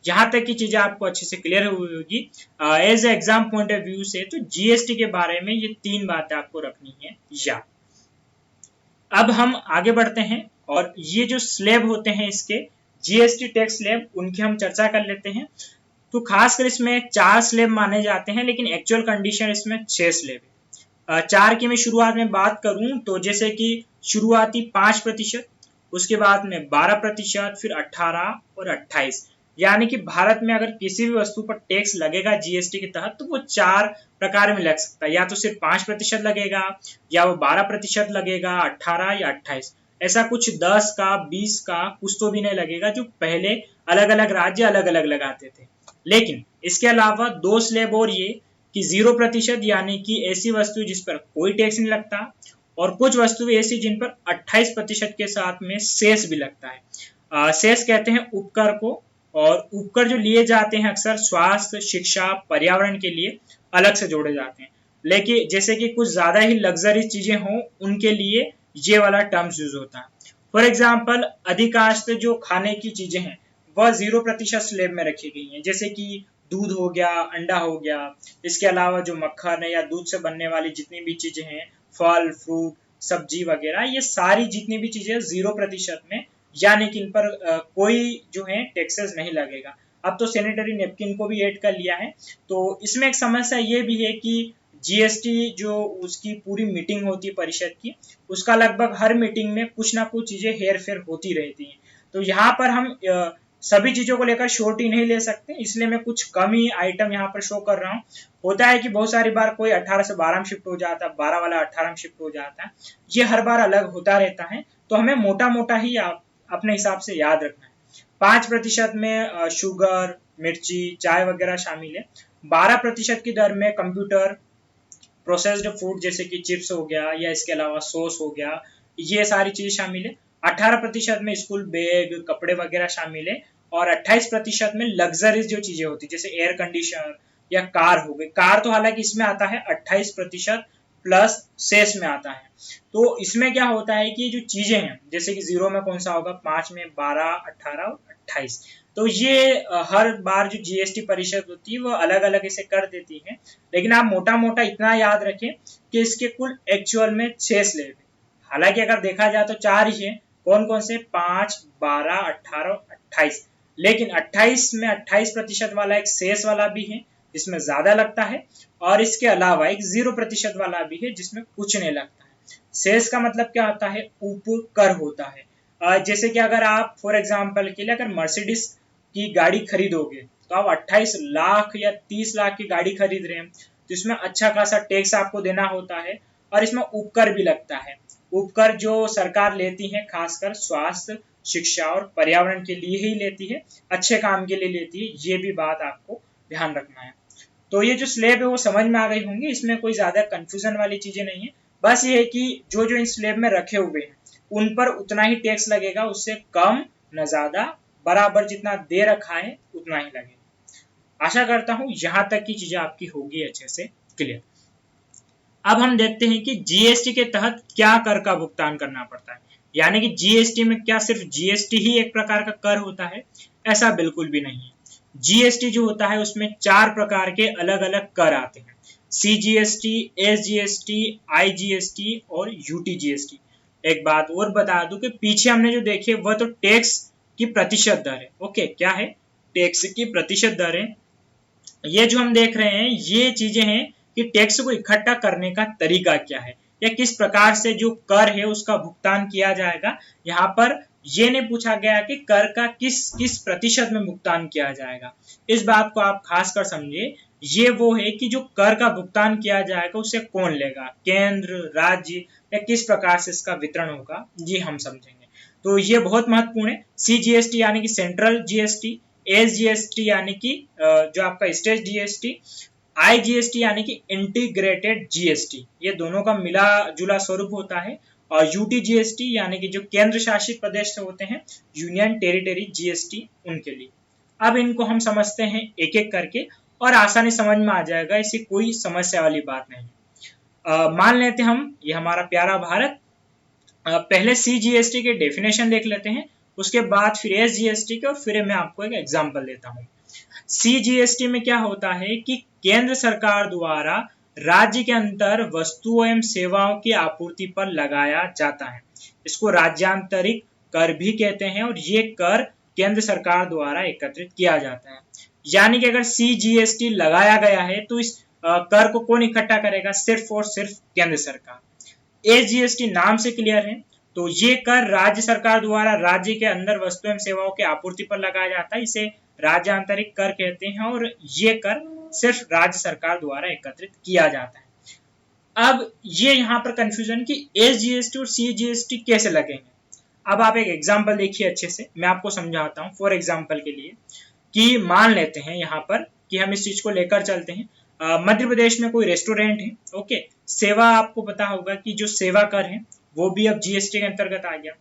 यहाँ तक की चीजें आपको अच्छे से क्लियर हुई होगी as exam point of view से। तो जीएसटी के बारे में ये 3 बातें आपको रखनी है याद। अब हम आगे बढ़ते हैं और ये जो स्लैब होते हैं इसके जीएसटी टैक्स स्लैब, उनकी हम चर्चा कर लेते हैं। तो खासकर इसमें 4 स्लैब माने जाते हैं, लेकिन एक्चुअल कंडीशन इसमें 6 स्लैब है। 4 की मैं शुरुआत में बात करूं तो जैसे कि शुरुआती 5%, उसके बाद में 12%, फिर 18 और 28। यानी कि भारत में अगर किसी भी वस्तु पर टैक्स लगेगा जीएसटी के तहत तो वो 4 प्रकार में लग सकता है, या तो सिर्फ 5% लगेगा, या वो 12% लगेगा, 18 या 28। ऐसा कुछ 10 का, 20 का कुछ तो भी नहीं लगेगा, जो पहले अलग अलग राज्य अलग अलग लगाते थे। लेकिन इसके अलावा 2 स्लैब और ये कि 0% यानी कि ऐसी वस्तु जिस पर कोई टैक्स नहीं लगता, और कुछ वस्तु ऐसी जिन पर 28% के साथ में सेस भी लगता है। सेस कहते हैं उपकर को, और उपकर जो लिए जाते हैं अक्सर स्वास्थ्य, शिक्षा, पर्यावरण के लिए अलग से जोड़े जाते हैं। लेकिन जैसे कि कुछ ज्यादा ही लग्जरी चीजें हों उनके लिए ये वाला टर्म्स यूज होता है। फॉर एग्जाम्पल अधिकांश जो खाने की चीजें हैं वह 0% स्लैब में रखी गई हैं, जैसे कि दूध हो गया, अंडा हो गया। इसके अलावा जो मक्खन है या दूध से बनने वाली जितनी भी चीजें हैं, फल, फ्रूट, सब्जी वगैरह, ये सारी जितनी भी चीजें 0% में, यानी कि इन पर कोई जो है टैक्सेस नहीं लगेगा। अब तो सैनिटरी नैपकिन को भी ऐड कर लिया है। तो इसमें एक समस्या ये भी है कि जीएसटी जो उसकी पूरी मीटिंग होती है परिषद की, उसका लगभग हर मीटिंग में कुछ ना कुछ चीजें हेर फेर होती रहती हैं। तो यहाँ पर हम सभी चीजों को लेकर श्योरिटी नहीं ले सकते, इसलिए मैं कुछ कम ही आइटम यहाँ पर शो कर रहा हूँ। होता है कि बहुत सारी बार कोई 18 से 12 में शिफ्ट हो जाता है, 12 वाला 18 में शिफ्ट हो जाता है, ये हर बार अलग होता रहता है। तो हमें मोटा मोटा ही अपने हिसाब से याद रखना है। 5% में शुगर, मिर्ची, चाय वगैरह शामिल है। 12% की दर में कंप्यूटर, प्रोसेस्ड फूड जैसे कि चिप्स हो गया या इसके अलावा सॉस हो गया, ये सारी चीजें शामिल है। 18% में स्कूल बैग, कपड़े वगैरह शामिल है। और 28% में लग्जरीज जो चीजें होती है जैसे एयर कंडीशनर या कार हो गई। कार तो हालांकि इसमें आता है 28% प्लस सेस में आता है। तो इसमें क्या होता है कि जो चीजें हैं जैसे कि 0 में कौन सा होगा, 5 में 12, 18 और 28। तो ये हर बार जो जीएसटी परिषद होती है वो अलग अलग इसे कर देती है। लेकिन आप मोटा मोटा इतना याद रखें कि इसके कुल एक्चुअल में 6 स्लैब है। हालांकि अगर देखा जाए तो 4 ही है। कौन कौन से? 5, 12, 18 और 28। लेकिन 28 में 28% वाला एक सेस वाला भी है जिसमें ज्यादा लगता है, और इसके अलावा एक 0% वाला भी है जिसमें कुछ नहीं लगता है। सेस का मतलब क्या होता है? उपकर होता है। जैसे कि अगर आप फॉर एग्जाम्पल के लिए अगर मर्सिडीज की गाड़ी खरीदोगे तो आप 28 लाख या 30 लाख की गाड़ी खरीद रहे हैं, तो इसमें अच्छा खासा टैक्स आपको देना होता है, और इसमें उपकर भी लगता है। उपकर जो सरकार लेती है खासकर स्वास्थ्य, शिक्षा और पर्यावरण के लिए ही लेती है, अच्छे काम के लिए लेती है, ये भी बात आपको ध्यान रखना है। तो ये जो स्लैब है वो समझ में आ गई होंगी, इसमें कोई ज्यादा कंफ्यूजन वाली चीजें नहीं है। बस ये है कि जो जो इन स्लैब में रखे हुए हैं उन पर उतना ही टैक्स लगेगा, उससे कम न ज्यादा, बराबर जितना दे रखा है उतना ही लगेगा। आशा करता हूं यहाँ तक की चीजें आपकी होगी अच्छे से क्लियर। अब हम देखते हैं कि जीएसटी के तहत क्या कर का भुगतान करना पड़ता है। यानी कि जीएसटी में क्या सिर्फ जीएसटी ही एक प्रकार का कर होता है? ऐसा बिल्कुल भी नहीं है। जीएसटी जो होता है उसमें 4 प्रकार के अलग अलग कर आते हैं: सीजीएसटी, एसजीएसटी, आईजीएसटी और यूटीजीएसटी। एक बात और बता दूं कि पीछे हमने जो देखे वह तो टैक्स की प्रतिशत दर है। ओके, क्या है? टैक्स की प्रतिशत दर है। ये जो हम देख रहे हैं ये चीजें हैं कि टैक्स को इकट्ठा करने का तरीका क्या है, या किस प्रकार से जो कर है उसका भुगतान किया जाएगा। यहाँ पर ये नहीं पूछा गया कि कर का किस किस प्रतिशत में भुगतान किया जाएगा। इस बात को आप खास कर समझिए। ये वो है कि जो कर का भुगतान किया जाएगा उसे कौन लेगा, केंद्र, राज्य, या किस प्रकार से इसका वितरण होगा, ये हम समझेंगे। तो ये बहुत महत्वपूर्ण है। सीजीएसटी यानी कि सेंट्रल जीएसटी, एसजीएसटी यानी कि जो आपका स्टेट जीएसटी, आईजीएसटी यानी कि इंटीग्रेटेड जीएसटी, ये दोनों का मिला जुला स्वरूप होता है। और यूटीजीएसटी यानी कि जो केंद्र शासित प्रदेश होते हैं, यूनियन टेरिटरी जीएसटी, उनके लिए। अब इनको हम समझते हैं एक एक करके और आसानी समझ में आ जाएगा, ऐसी कोई समस्या वाली बात नहीं। मान लेते हम ये हमारा प्यारा भारत। पहले सीजीएसटी के डेफिनेशन देख लेते हैं, उसके बाद फिर एसजीएसटी के, और फिर मैं आपको एक एग्जांपल देता हूँ। सीजीएसटी में क्या होता है कि केंद्र सरकार द्वारा राज्य के अंदर वस्तुओं एवं सेवाओं की आपूर्ति पर लगाया जाता है। इसको राज्यांतरिक कर भी कहते हैं, और ये कर केंद्र सरकार द्वारा एकत्रित किया जाता है। यानी कि अगर CGST लगाया गया है तो इस कर को कौन इकट्ठा करेगा? सिर्फ और सिर्फ केंद्र सरकार। SGST नाम से क्लियर है, तो ये कर राज्य सरकार द्वारा राज्य के अंदर वस्तु एवं सेवाओं की आपूर्ति पर लगाया जाता है, इसे राज्य आंतरिक कर कहते हैं और ये कर सिर्फ राज्य सरकार द्वारा एकत्रित किया जाता है। अब ये यहाँ पर कंफ्यूजन कि SGST और CGST कैसे लगेंगे। अब आप एक एग्जांपल देखिए अच्छे से, मैं आपको समझाता हूँ। फॉर एग्जांपल के लिए कि मान लेते हैं यहाँ पर कि हम इस चीज को लेकर चलते हैं, मध्य प्रदेश में कोई रेस्टोरेंट है, ओके, सेवा आपको पता होगा कि जो सेवा कर है वो भी अब GST के अंतर्गत आ गया।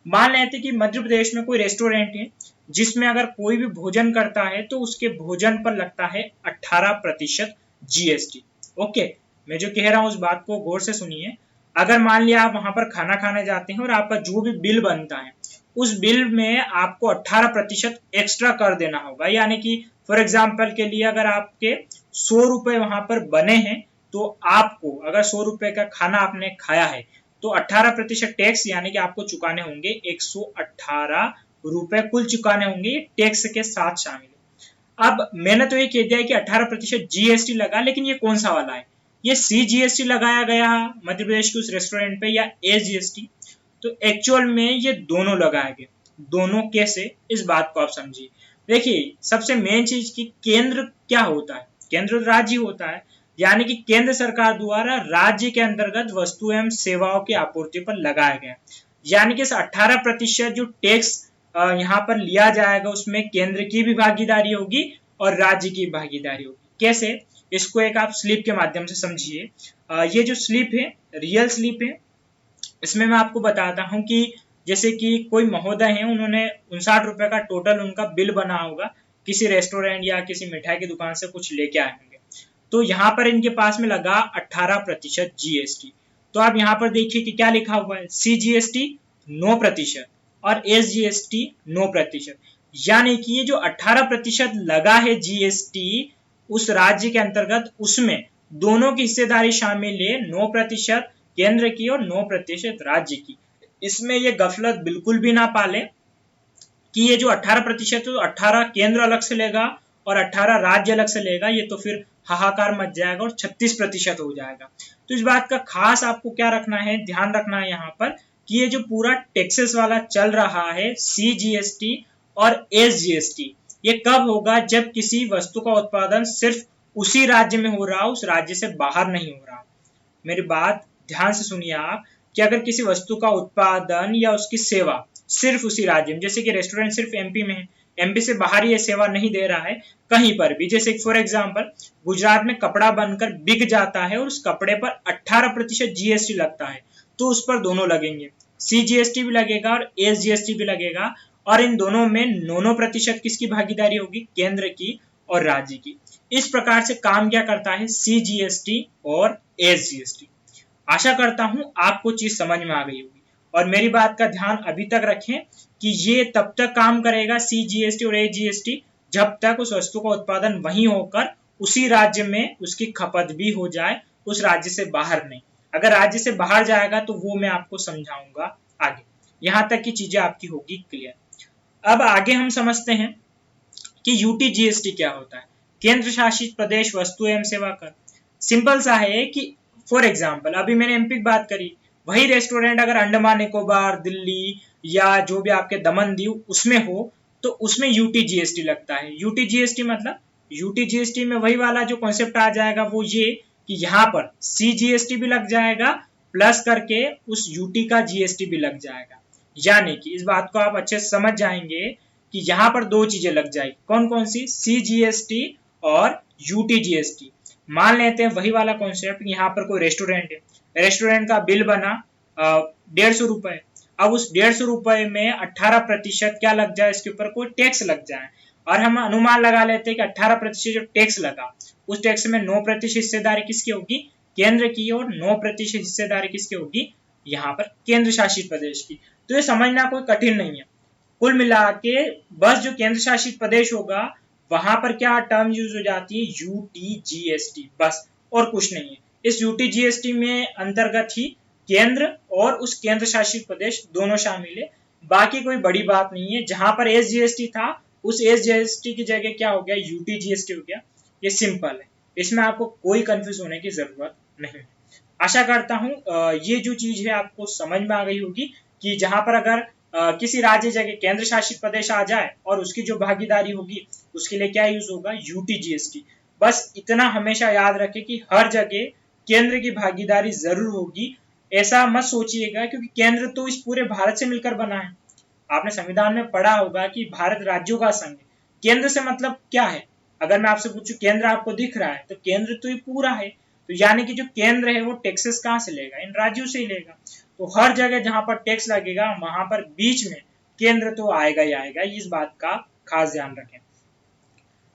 मान लेते हैं कि मध्य प्रदेश में कोई रेस्टोरेंट है जिसमें अगर कोई भी भोजन करता है तो उसके भोजन पर लगता है 18% GST। ओके, मैं जो कह रहा हूँ उस बात को गौर से सुनिए। अगर मान लिया आप वहां पर खाना खाने जाते हैं और आपका जो भी बिल बनता है उस बिल में आपको 18% एक्स्ट्रा कर देना होगा, यानी कि फॉर एग्जाम्पल के लिए अगर आपके 100 रुपए वहां पर बने हैं तो आपको अगर 100 रुपए का खाना आपने खाया है तो 18% टैक्स यानी कि आपको चुकाने होंगे 118 रुपए कुल चुकाने होंगे, टैक्स के साथ शामिल है। अब मैंने तो ये कह दिया है कि 18% GST लगा, लेकिन ये कौन सा वाला है? ये CGST लगाया गया मध्य प्रदेश के उस रेस्टोरेंट पे या SGST? तो एक्चुअल में ये दोनों लगाए गए। दोनों कैसे, इस बात को आप समझिए। देखिए सबसे मेन चीज की केंद्र क्या होता है? केंद्र राज्य होता है, यानी कि केंद्र सरकार द्वारा राज्य के अंतर्गत वस्तु एवं सेवाओं की आपूर्ति पर लगाया गया, यानी कि 18% जो टैक्स यहाँ पर लिया जाएगा उसमें केंद्र की भी भागीदारी होगी और राज्य की भागीदारी होगी। कैसे? इसको एक आप स्लिप के माध्यम से समझिए। ये जो स्लिप है रियल स्लिप है, इसमें मैं आपको बताता हूं कि जैसे कि कोई महोदय हैं, उन्होंने 59 रुपए का टोटल उनका बिल बना होगा, किसी रेस्टोरेंट या किसी मिठाई की दुकान से कुछ लेके आए होंगे, तो यहाँ पर इनके पास में लगा 18% GST। तो आप यहाँ पर देखिए कि क्या लिखा हुआ है, CGST 9% और SGST 9%, यानी कि ये जो 18% लगा है GST उस राज्य के अंतर्गत, उसमें दोनों की हिस्सेदारी शामिल है, 9% केंद्र की और 9% राज्य की। इसमें ये गफलत बिल्कुल भी ना पाले कि ये जो 18% है तो 18 केंद्र अलग से लेगा और 18 राज्य अलग से लेगा, ये तो फिर हाहाकार मच जाएगा और 36% हो जाएगा। तो इस बात का खास आपको क्या रखना है, ध्यान रखना है यहाँ पर कि ये जो पूरा टैक्सेस वाला चल रहा है CGST और SGST, ये कब होगा? जब किसी वस्तु का उत्पादन सिर्फ उसी राज्य में हो रहा, उस राज्य से बाहर नहीं हो रहा। मेरी बात ध्यान से सुनिए आप कि अगर किसी वस्तु का उत्पादन या उसकी सेवा सिर्फ उसी राज्य में, जैसे कि रेस्टोरेंट सिर्फ MP में है, MP से बाहर ये सेवा नहीं दे रहा है कहीं पर भी, जैसे फॉर एग्जांपल गुजरात में कपड़ा बनकर बिक जाता है और उस कपड़े पर 18% GST लगता है, तो उस पर दोनों लगेंगे, CGST भी लगेगा और SGST भी लगेगा, और इन दोनों में 9% किसकी भागीदारी होगी? केंद्र की और राज्य की। इस प्रकार से काम क्या करता है CGST और SGST। आशा करता हूं आपको चीज समझ में आ गई होगी, और मेरी बात का ध्यान अभी तक रखें कि ये तब तक काम करेगा CGST और SGST जब तक उस वस्तु का उत्पादन वहीं होकर उसी राज्य में उसकी खपत भी हो जाए, उस राज्य से बाहर नहीं। अगर राज्य से बाहर जाएगा तो वो मैं आपको समझाऊंगा आगे। यहां तक की चीजें आपकी होगी क्लियर। अब आगे हम समझते हैं कि UTGST क्या होता है, केंद्र शासित प्रदेश वस्तु एवं सेवा कर। सिंपल सा है कि फॉर एग्जाम्पल अभी मैंने MP की बात करी, वही रेस्टोरेंट अगर अंडमान निकोबार, दिल्ली या जो भी आपके दमन दीव उसमें हो तो उसमें UTGST लगता है। UTGST मतलब UTGST में वही वाला जो कॉन्सेप्ट आ जाएगा वो ये कि यहाँ पर CGST भी लग जाएगा प्लस करके उस UT का GST भी लग जाएगा, यानी कि इस बात को आप अच्छे से समझ जाएंगे कि यहाँ पर दो चीजें लग जाएगी। कौन कौन सी? CGST और UTGST। मान लेते हैं वही वाला कॉन्सेप्ट, यहाँ पर कोई रेस्टोरेंट है, रेस्टोरेंट का बिल बना 150 रुपए, अब उस 150 रुपए में 18% क्या लग जाए, इसके ऊपर कोई टैक्स लग जाए, और हम अनुमान लगा लेते हैं कि 18% जो टैक्स लगा उस टैक्स में 9% हिस्सेदारी किसकी होगी? केंद्र की, और 9% हिस्सेदारी किसकी होगी? यहाँ पर केंद्र शासित प्रदेश की। तो ये समझना कोई कठिन नहीं है। कुल मिला के बस जो केंद्र शासित प्रदेश होगा वहां पर क्या टर्म यूज हो जाती है? UTGST, बस और कुछ नहीं है। इस UTGST में अंतर्गत ही केंद्र और उस केंद्र शासित प्रदेश दोनों शामिल है, बाकी कोई बड़ी बात नहीं है। जहां पर SGST था उस एसजीएसटी की जगह क्या हो गया, यूटीजीएसटी हो गया। ये सिंपल है, इसमें आपको कोई कंफ्यूज होने की जरूरत नहीं है। आशा करता हूँ ये जो चीज है आपको समझ में आ गई होगी कि जहां पर अगर किसी राज्य जगह केंद्र शासित प्रदेश आ जाए और उसकी जो भागीदारी होगी उसके लिए क्या यूज होगा, यूटीजीएसटी। बस इतना हमेशा याद रखें कि हर जगह केंद्र की भागीदारी जरूर होगी। ऐसा मत सोचिएगा क्योंकि केंद्र तो इस पूरे भारत से मिलकर बना है। आपने संविधान में पढ़ा होगा कि भारत राज्यों का संघ है। केंद्र से मतलब क्या है, अगर मैं आपसे पूछूं केंद्र आपको दिख रहा है तो केंद्र तो ये पूरा है। तो यानी कि जो केंद्र है वो टैक्सेस कहाँ से लेगा, इन राज्यों से ही लेगा। तो हर जगह जहां पर टैक्स लगेगा वहां पर बीच में केंद्र तो आएगा ही आएगा, इस बात का खास ध्यान रखें।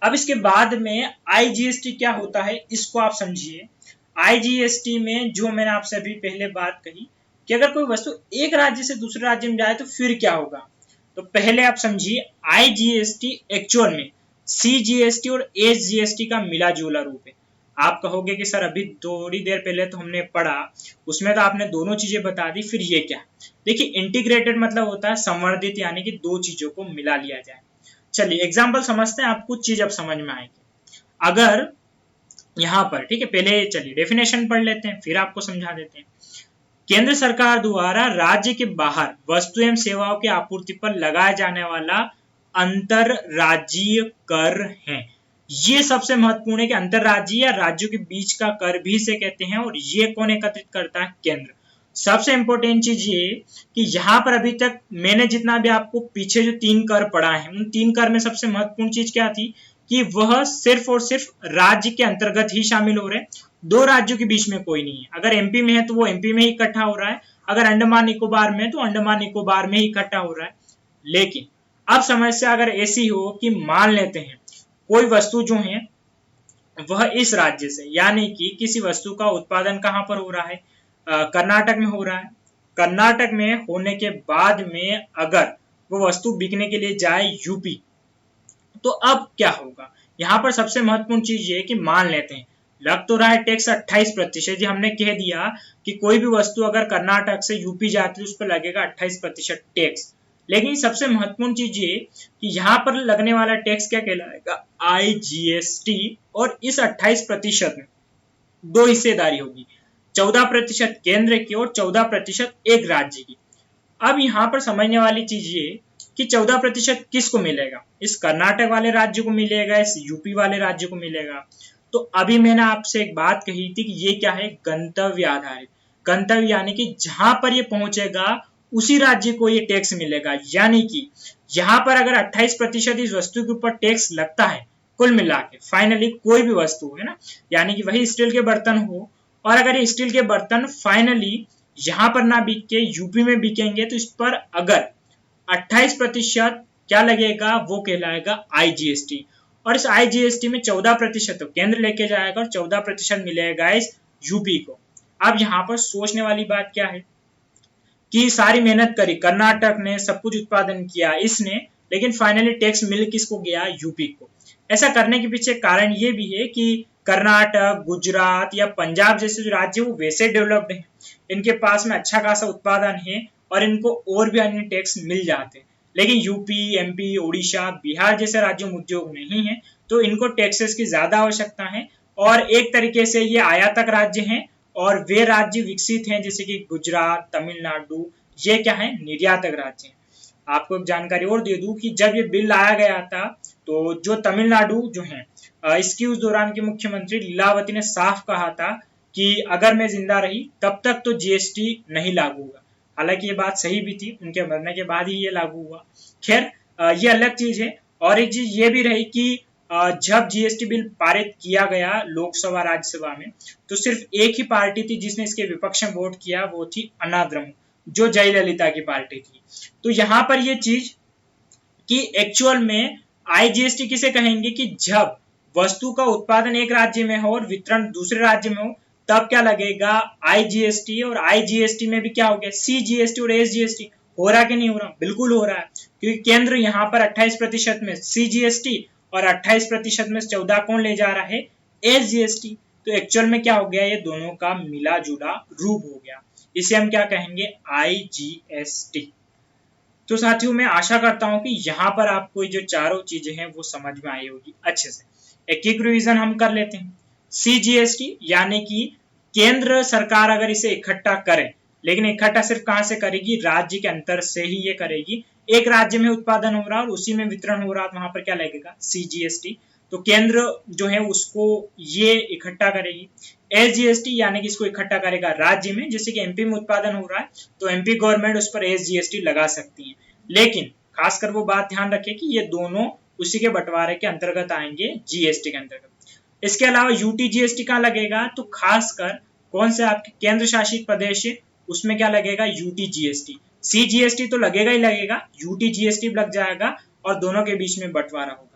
अब इसके बाद में आईजीएसटी क्या होता है इसको आप समझिए। आईजीएसटी में जो मैंने आपसे अभी पहले बात कही कि अगर कोई वस्तु एक राज्य से दूसरे राज्य में जाए तो फिर क्या होगा, तो पहले आप समझिए आईजीएसटी एक्चुअल में सीजीएसटी और एसजीएसटी का मिला जुला रूप है। आप कहोगे कि सर अभी थोड़ी देर पहले तो हमने पढ़ा, उसमें तो आपने दोनों चीजें बता दी, फिर ये क्या। देखिए इंटीग्रेटेड मतलब होता है संवर्धित, यानी कि दो चीजों को मिला लिया जाए। चलिए एग्जाम्पल समझते हैं, आप कुछ चीज अब समझ में आएगी। अगर यहां पर ठीक है, पहले चलिए डेफिनेशन पढ़ लेते हैं फिर आपको समझा देते हैं। केंद्र सरकार द्वारा राज्य के बाहर वस्तु एवं सेवाओं की आपूर्ति पर लगाया जाने वाला अंतरराज्यीय कर है। ये सबसे महत्वपूर्ण है कि अंतरराज्यीय या राज्यों के बीच का कर भी इसे कहते हैं, और ये कौन एकत्रित करता है, केंद्र। सबसे इंपॉर्टेंट चीज ये कि यहां पर अभी तक मैंने जितना भी आपको पीछे जो 3 कर पढ़ा है उन 3 कर में सबसे महत्वपूर्ण चीज क्या थी कि वह सिर्फ और सिर्फ राज्य के अंतर्गत ही शामिल हो रहे हैं, दो राज्यों के बीच में कोई नहीं है। अगर एमपी में है तो वो एमपी में ही इकट्ठा हो रहा है, अगर अंडमान निकोबार में तो अंडमान निकोबार में ही इकट्ठा हो रहा है। लेकिन अब समस्या अगर ऐसी हो कि मान लेते हैं कोई वस्तु जो है वह इस राज्य से, यानी कि किसी वस्तु का उत्पादन कहां पर हो रहा है, कर्नाटक में हो रहा है। कर्नाटक में होने के बाद में अगर वो वस्तु बिकने के लिए जाए यूपी, तो अब क्या होगा। यहां पर सबसे महत्वपूर्ण चीज ये कि मान लेते हैं लग तो रहा है टैक्स 28%, हमने कह दिया कि कोई भी वस्तु अगर कर्नाटक से यूपी जाती है उस पर लगेगा 28% टैक्स। लेकिन सबसे महत्वपूर्ण चीज ये कि यहाँ पर लगने वाला टैक्स क्या कहलाएगा, आईजीएसटी। और इस 28% में दो हिस्सेदारी होगी, 14% केंद्र की और 14% एक राज्य की। अब यहाँ पर समझने वाली चीज ये कि 14% किसको मिलेगा, इस कर्नाटक वाले राज्य को मिलेगा, इस यूपी वाले राज्य को मिलेगा। तो अभी मैंने आपसे एक बात कही थी कि ये क्या है, गंतव्य आधारित। गंतव्य यानी कि जहां पर ये पहुंचेगा उसी राज्य को ये टैक्स मिलेगा। यानी कि यहां पर अगर 28% इस वस्तु के ऊपर टैक्स लगता है कुल मिला के, फाइनली कोई भी वस्तु है ना, यानी कि वही स्टील के बर्तन हो, और अगर ये स्टील के बर्तन फाइनली यहां पर ना बिक के यूपी में बिकेंगे तो इस पर अगर 28% क्या लगेगा, वो कहलाएगा आईजीएसटी। और इस आईजीएसटी में 14% तो केंद्र लेके जाएगा और 14% मिलेगा इस यूपी को। अब यहाँ पर सोचने वाली बात क्या है कि सारी मेहनत करी कर्नाटक ने, सब कुछ उत्पादन किया इसने, लेकिन फाइनली टैक्स मिल किसको गया, यूपी को। ऐसा करने के पीछे कारण ये भी है कि कर्नाटक, गुजरात या पंजाब जैसे जो राज्य वो वैसे डेवलप्ड हैं, इनके पास में अच्छा खासा उत्पादन है और इनको और भी अन्य टैक्स मिल जाते हैं। लेकिन यूपी, एमपी, उड़ीसा, बिहार जैसे राज्यों में उद्योग नहीं है, तो इनको टैक्सेस की ज्यादा आवश्यकता है। और एक तरीके से ये आयातक राज्य हैं, और वे राज्य विकसित हैं जैसे कि गुजरात, तमिलनाडु, ये क्या है, निर्यातक राज्य हैं। आपको एक जानकारी और दे दूं कि जब ये बिल लाया गया था तो जो तमिलनाडु जो है इसकी उस दौरान की मुख्यमंत्री लीलावती ने साफ कहा था कि अगर मैं जिंदा रही तब तक तो जीएसटी नहीं लागू होगा। हालांकि ये बात सही भी थी, उनके मरने के बाद ही ये लागू हुआ। खैर ये अलग चीज है। और एक चीज ये भी रही कि जब जीएसटी बिल पारित किया गया लोकसभा राज्यसभा में, तो सिर्फ एक ही पार्टी थी जिसने इसके विपक्ष में वोट किया, वो थी अनाद्रमुक, जो जयललिता की पार्टी थी। तो यहाँ पर ये चीज कि एक्चुअल में आईजीएसटी किसे कहेंगे कि जब वस्तु का उत्पादन एक राज्य में हो और वितरण दूसरे राज्य में हो तब क्या लगेगा, आईजीएसटी। और आईजीएसटी में भी क्या हो गया, सीजीएसटी और एसजीएसटी। हो रहा कि नहीं हो रहा, बिल्कुल हो रहा है, क्योंकि केंद्र यहाँ पर 28% में सीजीएसटी और 28% में 14 कौन ले जा रहा है, एसजीएसटी। तो एक्चुअल में क्या हो गया, ये दोनों का मिला जुला रूप हो गया। इसे हम क्या कहेंगे, आईजीएसटी। तो साथियों मैं आशा करता हूं कि यहाँ पर आपको जो चारों चीजें हैं वो समझ में आई होगी अच्छे से। एक एक रिवीजन हम कर लेते हैं। CGST यानी कि केंद्र सरकार अगर इसे इकट्ठा करे, लेकिन इकट्ठा सिर्फ कहां से करेगी, राज्य के अंतर से ही ये करेगी। एक राज्य में उत्पादन हो रहा है और उसी में वितरण हो रहा है, वहां पर क्या लगेगा, CGST। तो केंद्र जो है उसको ये इकट्ठा करेगी। SGST यानी कि इसको इकट्ठा करेगा राज्य में, जैसे कि MP में उत्पादन हो रहा है तो MP गवर्नमेंट उस पर SGST लगा सकती है। लेकिन खासकर वो बात ध्यान रखें कि ये दोनों उसी के बंटवारे के अंतर्गत आएंगे, GST के अंतर्गत। इसके अलावा UTGST कहाँ लगेगा, तो खासकर कौन से आपके केंद्र शासित प्रदेश है उसमें क्या लगेगा, UTGST। CGST तो लगेगा ही लगेगा, UTGST लग जाएगा और दोनों के बीच में बंटवारा होगा।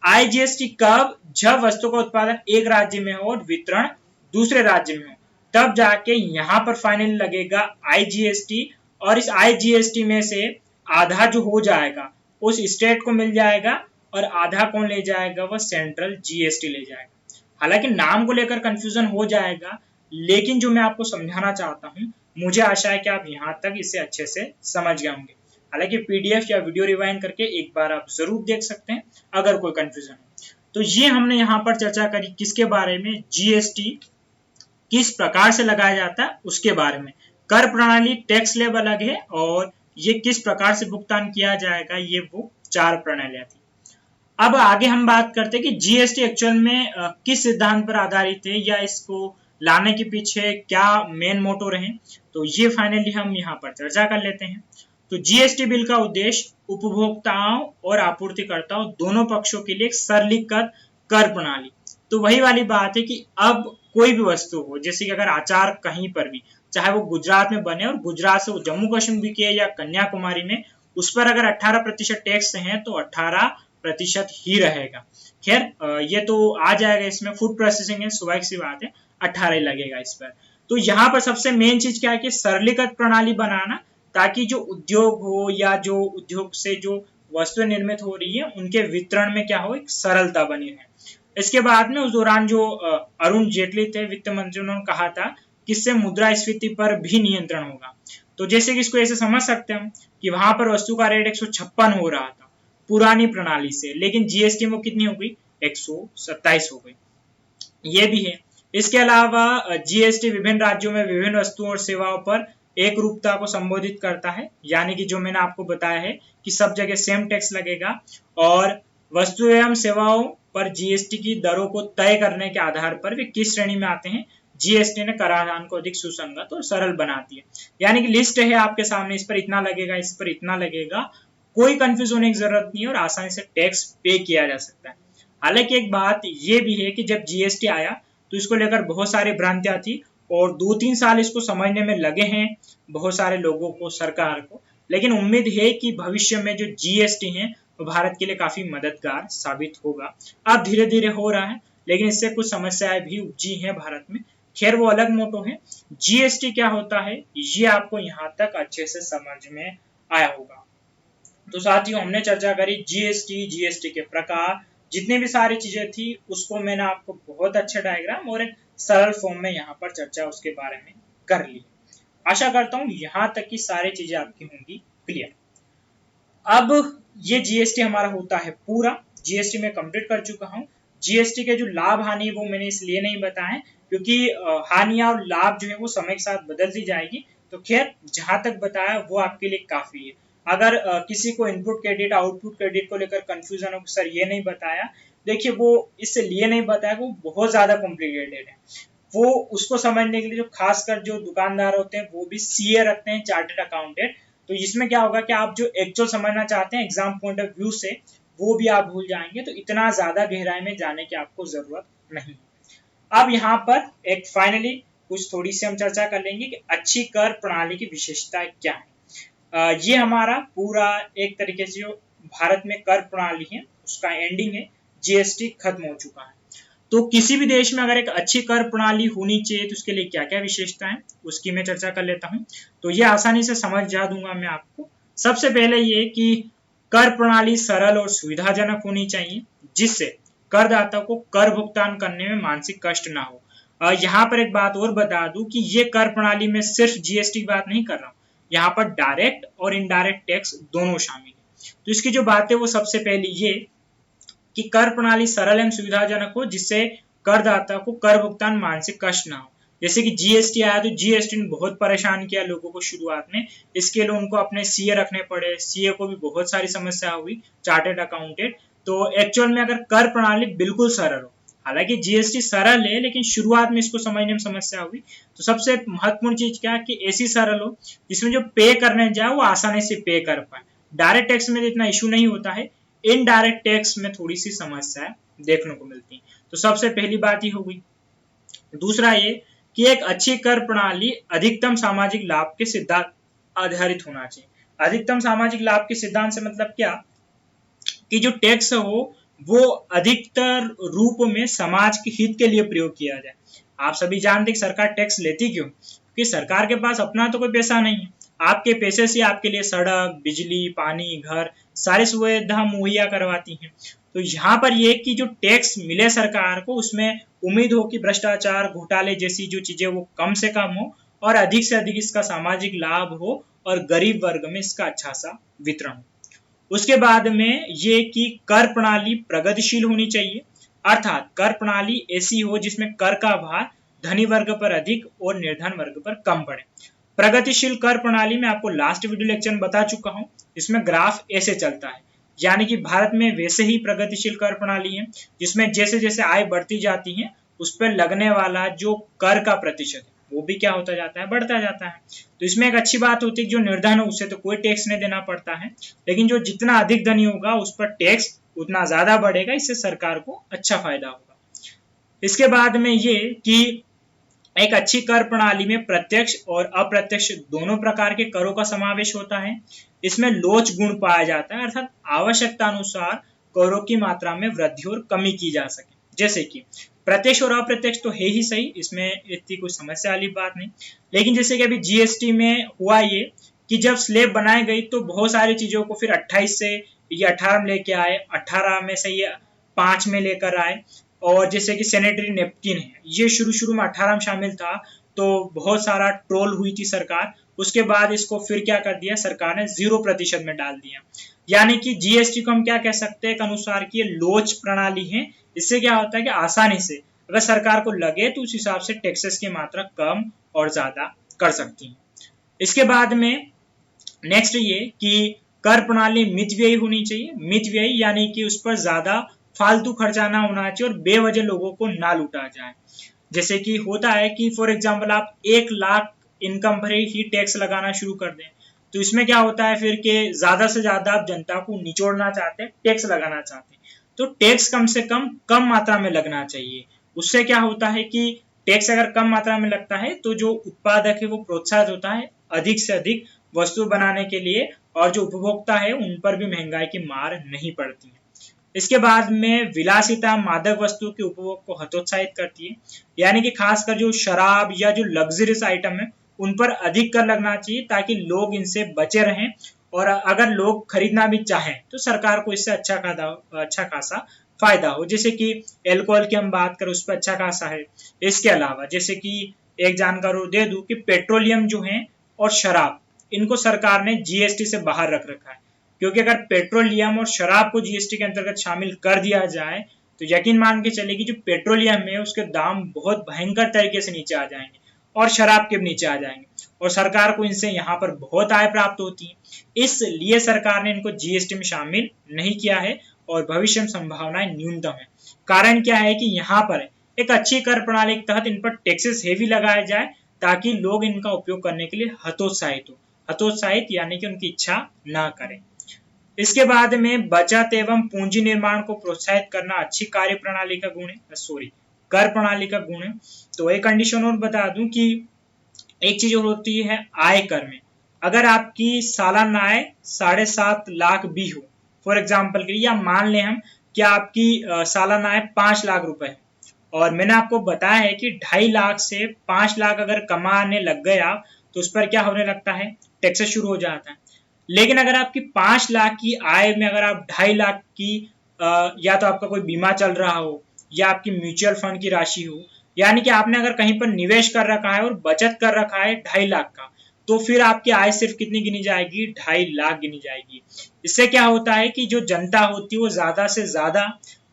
IGST कब, जब वस्तु का उत्पादन एक राज्य में हो और वितरण दूसरे राज्य में हो, तब जाके यहाँ पर फाइनली लगेगा IGST। और इस IGST में से आधा जो हो जाएगा उस स्टेट को मिल जाएगा और आधा कौन ले जाएगा, वह सेंट्रल GST ले जाएगा। हालांकि नाम को लेकर कंफ्यूजन हो जाएगा, लेकिन जो मैं आपको समझाना चाहता हूं, मुझे आशा है कि आप यहाँ तक इसे अच्छे से समझ गए होंगे। हालांकि PDF या वीडियो रिवाइंड करके एक बार आप जरूर देख सकते हैं अगर कोई कंफ्यूजन हो। तो ये हमने यहाँ पर चर्चा करी किसके बारे में, GST किस प्रकार से लगाया जाता है उसके बारे में। कर प्रणाली, टैक्स स्लैब अलग है और ये किस प्रकार से भुगतान किया जाएगा, ये वो 4 प्रणालियां थी। अब आगे हम बात करते हैं कि GST एक्चुअल में किस सिद्धांत पर आधारित है या इसको लाने के पीछे क्या मेन मोटो रहे, तो ये फाइनली हम यहाँ पर चर्चा कर लेते हैं। तो GST बिल का उद्देश्य उपभोक्ताओं और आपूर्तिकर्ताओं दोनों पक्षों के लिए एक सरलीकृत कर प्रणाली। तो वही वाली बात है कि अब कोई भी वस्तु हो, जैसे कि अगर अचार कहीं पर भी, चाहे वो गुजरात में बने और गुजरात से वो जम्मू कश्मीर बिके या कन्याकुमारी में, उस पर अगर 18% टैक्स है तो 18% ही रहेगा। खैर ये तो आ जाएगा, इसमें फूड प्रोसेसिंग है, स्वाभाविक सी बात है 18 ही लगेगा इस पर। तो यहाँ पर सबसे मेन चीज क्या है कि सरलीकृत प्रणाली बनाना, ताकि जो उद्योग हो या जो उद्योग से जो वस्तुएं निर्मित हो रही है उनके वितरण में क्या हो, एक सरलता बनी है। इसके बाद में उस दौरान जो अरुण जेटली थे वित्त मंत्री, उन्होंने कहा था कि इससे मुद्रास्फीति पर भी नियंत्रण होगा। तो जैसे कि इसको ऐसे समझ सकते हैं कि वहां पर वस्तु का रेट 156 हो रहा था पुरानी प्रणाली से, लेकिन GST में कितनी हो गई, 127 हो गई, ये भी है। इसके अलावा GST विभिन्न राज्यों में विभिन्न वस्तुओं और सेवाओं पर एक रूपता को संबोधित करता है, यानी कि जो मैंने आपको बताया है कि सब जगह सेम टैक्स लगेगा और वस्तु एवं सेवाओं पर GST की दरों को तय करने के आधार पर वे किस श्रेणी में आते हैं, GST ने कराधान को अधिक सुसंगत और सरल बनाती है। यानी कि लिस्ट है आपके सामने, इस पर इतना लगेगा, इस पर इतना लगेगा, कोई कंफ्यूज होने की जरूरत नहीं है और आसानी से टैक्स पे किया जा सकता है। हालांकि एक बात ये भी है कि जब GST आया तो इसको लेकर बहुत सारी भ्रांतियां थी और 2-3 साल इसको समझने में लगे हैं बहुत सारे लोगों को, सरकार को। लेकिन उम्मीद है कि भविष्य में जो GST है वो भारत के लिए काफी मददगार साबित होगा। अब धीरे धीरे हो रहा है, लेकिन इससे कुछ समस्याएं भी उपजी हैं भारत में। खैर वो अलग मोटो है। GST क्या होता है ये आपको यहाँ तक अच्छे से समझ में आया होगा। तो साथियों हमने चर्चा करी GST के प्रकार, जितने भी सारी चीजें थी उसको मैंने आपको बहुत अच्छा डायग्राम और एक सरल फॉर्म में यहाँ पर चर्चा उसके बारे में कर ली। आशा करता हूँ यहाँ तक की सारी चीजें आपकी होंगी क्लियर। अब ये GST हमारा होता है पूरा, GST में कंप्लीट कर चुका हूँ। GST के जो लाभ हानि वो मैंने इसलिए नहीं बताए क्योंकि हानियां और लाभ जो है वो समय के साथ बदलती जाएगी। तो खैर जहां तक बताया वो आपके लिए काफी है। अगर किसी को इनपुट क्रेडिट आउटपुट क्रेडिट को लेकर कंफ्यूजन हो, सर ये नहीं बताया, देखिए वो इसलिए नहीं बताया, वो बहुत ज्यादा कॉम्प्लिकेटेड है। वो उसको समझने के लिए जो खासकर जो दुकानदार होते हैं वो भी CA रखते हैं, चार्टर्ड अकाउंटेंट। तो इसमें क्या होगा कि आप जो एक्चुअल समझना चाहते हैं एग्जाम पॉइंट ऑफ व्यू से, वो भी आप भूल जाएंगे। तो इतना ज्यादा गहराई में जाने की आपको जरूरत नहीं। अब यहाँ पर एक फाइनली कुछ थोड़ी सी हम चर्चा कर लेंगे कि अच्छी कर प्रणाली की विशेषता क्या है। ये हमारा पूरा एक तरीके से जो भारत में कर प्रणाली है उसका एंडिंग है, GST खत्म हो चुका है। तो किसी भी देश में अगर एक अच्छी कर प्रणाली होनी चाहिए तो उसके लिए क्या क्या विशेषता है उसकी मैं चर्चा कर लेता हूँ। तो ये आसानी से समझ जा दूंगा मैं आपको। सबसे पहले ये कि कर प्रणाली सरल और सुविधाजनक होनी चाहिए, जिससे करदाता को कर भुगतान करने में मानसिक कष्ट ना हो। यहाँ पर एक बात और बता दूं कि ये कर प्रणाली में सिर्फ GST की बात नहीं कर रहा हूँ, यहाँ पर डायरेक्ट और इनडायरेक्ट टैक्स दोनों शामिल है। तो इसकी जो बात है वो सबसे पहली ये कि कर प्रणाली सरल एवं सुविधाजनक हो, जिससे करदाता को कर भुगतान मानसिक कष्ट ना हो। जैसे कि जीएसटी आया तो जीएसटी ने बहुत परेशान किया लोगों को शुरुआत में, इसके लिए उनको अपने सीए रखने पड़े, सीए को भी बहुत सारी समस्या हुई, चार्टेड अकाउंटेंट। तो एक्चुअल में अगर कर प्रणाली बिल्कुल सरल हो, हालांकि जीएसटी सरल है लेकिन शुरुआत में इसको समझने में समस्या हुई, तो सबसे महत्वपूर्ण चीज क्या है कि ऐसी सरल हो जिसमें जो पे करने जाए वो आसानी से पे कर पाए। डायरेक्ट टैक्स में इतना इशू नहीं होता है, इनडायरेक्ट टैक्स में थोड़ी सी समस्या देखने को मिलती है। तो सबसे पहली बात ही हो गई। दूसरा ये कि एक अच्छी कर प्रणाली अधिकतम सामाजिक लाभ के सिद्धांत आधारित होना चाहिए। अधिकतम सामाजिक लाभ के सिद्धांत से मतलब क्या कि जो टैक्स हो वो अधिकतर रूप में समाज के हित के लिए प्रयोग किया जाए। आप सभी जानते हैं कि सरकार टैक्स लेती क्यों, क्योंकि सरकार के पास अपना तो कोई पैसा नहीं है, आपके पैसे से आपके लिए सड़क, बिजली, पानी, घर सारी सुविधा मुहैया करवाती हैं। तो यहाँ पर ये कि जो टैक्स मिले सरकार को उसमें उम्मीद हो कि भ्रष्टाचार, घोटाले जैसी जो चीजें वो कम से कम हो और अधिक से अधिक इसका सामाजिक लाभ हो और गरीब वर्ग में इसका अच्छा सा वितरण हो। उसके बाद में ये कि कर प्रणाली प्रगतिशील होनी चाहिए, अर्थात कर प्रणाली ऐसी हो जिसमें कर का भार धनी वर्ग पर अधिक और निर्धन वर्ग पर कम पड़े। प्रगतिशील कर प्रणाली में आपको लास्ट वीडियो लेक्चर में बता चुका हूं, इसमें ग्राफ ऐसे चलता है, यानी कि भारत में वैसे ही प्रगतिशील कर प्रणाली है जिसमें जैसे जैसे आय बढ़ती जाती है उस पर लगने वाला जो कर का प्रतिशत है वो भी क्या होता जाता है, बढ़ता जाता है। तो इसमें एक अच्छी बात होती है कि जो निर्धन है उसे तो कोई टैक्स नहीं देना पड़ता है, लेकिन जो जितना अधिक धनी होगा उस पर टैक्स उतना ज्यादा बढ़ेगा, इससे सरकार को अच्छा फायदा होगा। इसके बाद में ये कि एक अच्छी कर प्रणाली में प्रत्यक्ष और अप्रत्यक्ष दोनों प्रकार के करों का समावेश होता है। इसमें लोच गुण पाया जाता है, अर्थात आवश्यकता अनुसार करों की मात्रा में वृद्धि और कमी की जा सके। जैसे कि प्रत्यक्ष और अप्रत्यक्ष तो है ही सही, इसमें इतनी कोई समस्या वाली बात नहीं, लेकिन जैसे कि अभी जीएसटी में हुआ ये कि जब स्लेब बनाई गई तो बहुत सारी चीजों को फिर 28 से ये 18 में लेके आए, 18 में से ये 5 में लेकर आए। और जैसे कि सैनिटरी नेपकिन है, ये शुरू शुरू में 18 में शामिल था तो बहुत सारा ट्रोल हुई थी सरकार, उसके बाद इसको फिर क्या कर दिया सरकार ने 0% में डाल दिया। यानी कि जीएसटी को हम क्या कह सकते हैं, एक अनुसार की लोच प्रणाली है। इससे क्या होता है कि आसानी से अगर सरकार को लगे तो उस हिसाब से टैक्सेस की मात्रा कम और ज्यादा कर सकती है। इसके बाद में नेक्स्ट ये कि कर प्रणाली मितव्ययी होनी चाहिए। मितव्ययी यानी कि उस पर ज्यादा फालतू खर्चा ना होना चाहिए और बेवजह लोगों को ना लूटा जाए। जैसे कि होता है कि फॉर एग्जांपल आप 1 लाख इनकम पर ही टैक्स लगाना शुरू कर दें, तो इसमें क्या होता है फिर कि ज्यादा से ज्यादा आप जनता को निचोड़ना चाहते हैं, टैक्स लगाना चाहते हैं, तो टैक्स कम से कम मात्रा में लगना चाहिए। उससे क्या होता है कि टैक्स अगर कम मात्रा में लगता है तो जो उत्पादक है वो प्रोत्साहित होता है अधिक से अधिक वस्तु बनाने के लिए, और जो उपभोक्ता है उन पर भी महंगाई की मार नहीं पड़ती है। इसके बाद में विलासिता मादक वस्तु के उपभोग को हतोत्साहित करती है, यानी कि खासकर जो शराब या जो लग्जरियस आइटम है उन पर अधिक कर लगना चाहिए ताकि लोग इनसे बचे रहें, और अगर लोग खरीदना भी चाहें तो सरकार को इससे अच्छा खासा फायदा हो। जैसे कि एल्कोहल की हम बात करें उस पर अच्छा खासा है। इसके अलावा जैसे कि एक जानकारी दे दूं कि पेट्रोलियम जो है और शराब, इनको सरकार ने जीएसटी से बाहर रख रखा है, क्योंकि अगर पेट्रोलियम और शराब को जीएसटी के अंतर्गत शामिल कर दिया जाए तो यकीन मान के चले कि जो पेट्रोलियम है उसके दाम बहुत भयंकर तरीके से नीचे आ जाएंगे और शराब के भी नीचे आ जाएंगे, और सरकार को इनसे यहाँ पर बहुत आय प्राप्त होती है। इसलिए सरकार ने इनको जीएसटी में शामिल नहीं किया है और भविष्य में संभावनाएं न्यूनतम है। कारण क्या है कि यहाँ पर एक अच्छी कर प्रणाली के तहत इन पर टैक्सेस हेवी लगाया जाए ताकि लोग इनका उपयोग करने के लिए हतोत्साहित हो। हतोत्साहित यानी कि उनकी इच्छा ना करें। इसके बाद में बचत एवं पूंजी निर्माण को प्रोत्साहित करना अच्छी कार्य प्रणाली का गुण है, कर प्रणाली का गुण है। तो एक कंडीशन और बता दूं कि एक चीज होती है आय कर में, अगर आपकी सालाना आय 7.5 लाख भी हो फॉर एग्जाम्पल के लिए, या मान लें हम कि आपकी सालाना आय 5 लाख रुपए है, और मैंने आपको बताया है कि 2.5 लाख से 5 लाख अगर कमाने लग गए आप तो उस पर क्या होने लगता है, टैक्स शुरू हो जाता है। लेकिन अगर आपकी 5 लाख की आय में अगर आप 2.5 लाख की या तो आपका कोई बीमा चल रहा हो या आपकी म्यूचुअल फंड की राशि हो, यानी कि आपने अगर कहीं पर निवेश कर रखा है और बचत कर रखा है 2.5 लाख का, तो फिर आपकी आय सिर्फ कितनी गिनी जाएगी, 2.5 लाख गिनी जाएगी। इससे क्या होता है कि जो जनता होती है वो ज्यादा से ज्यादा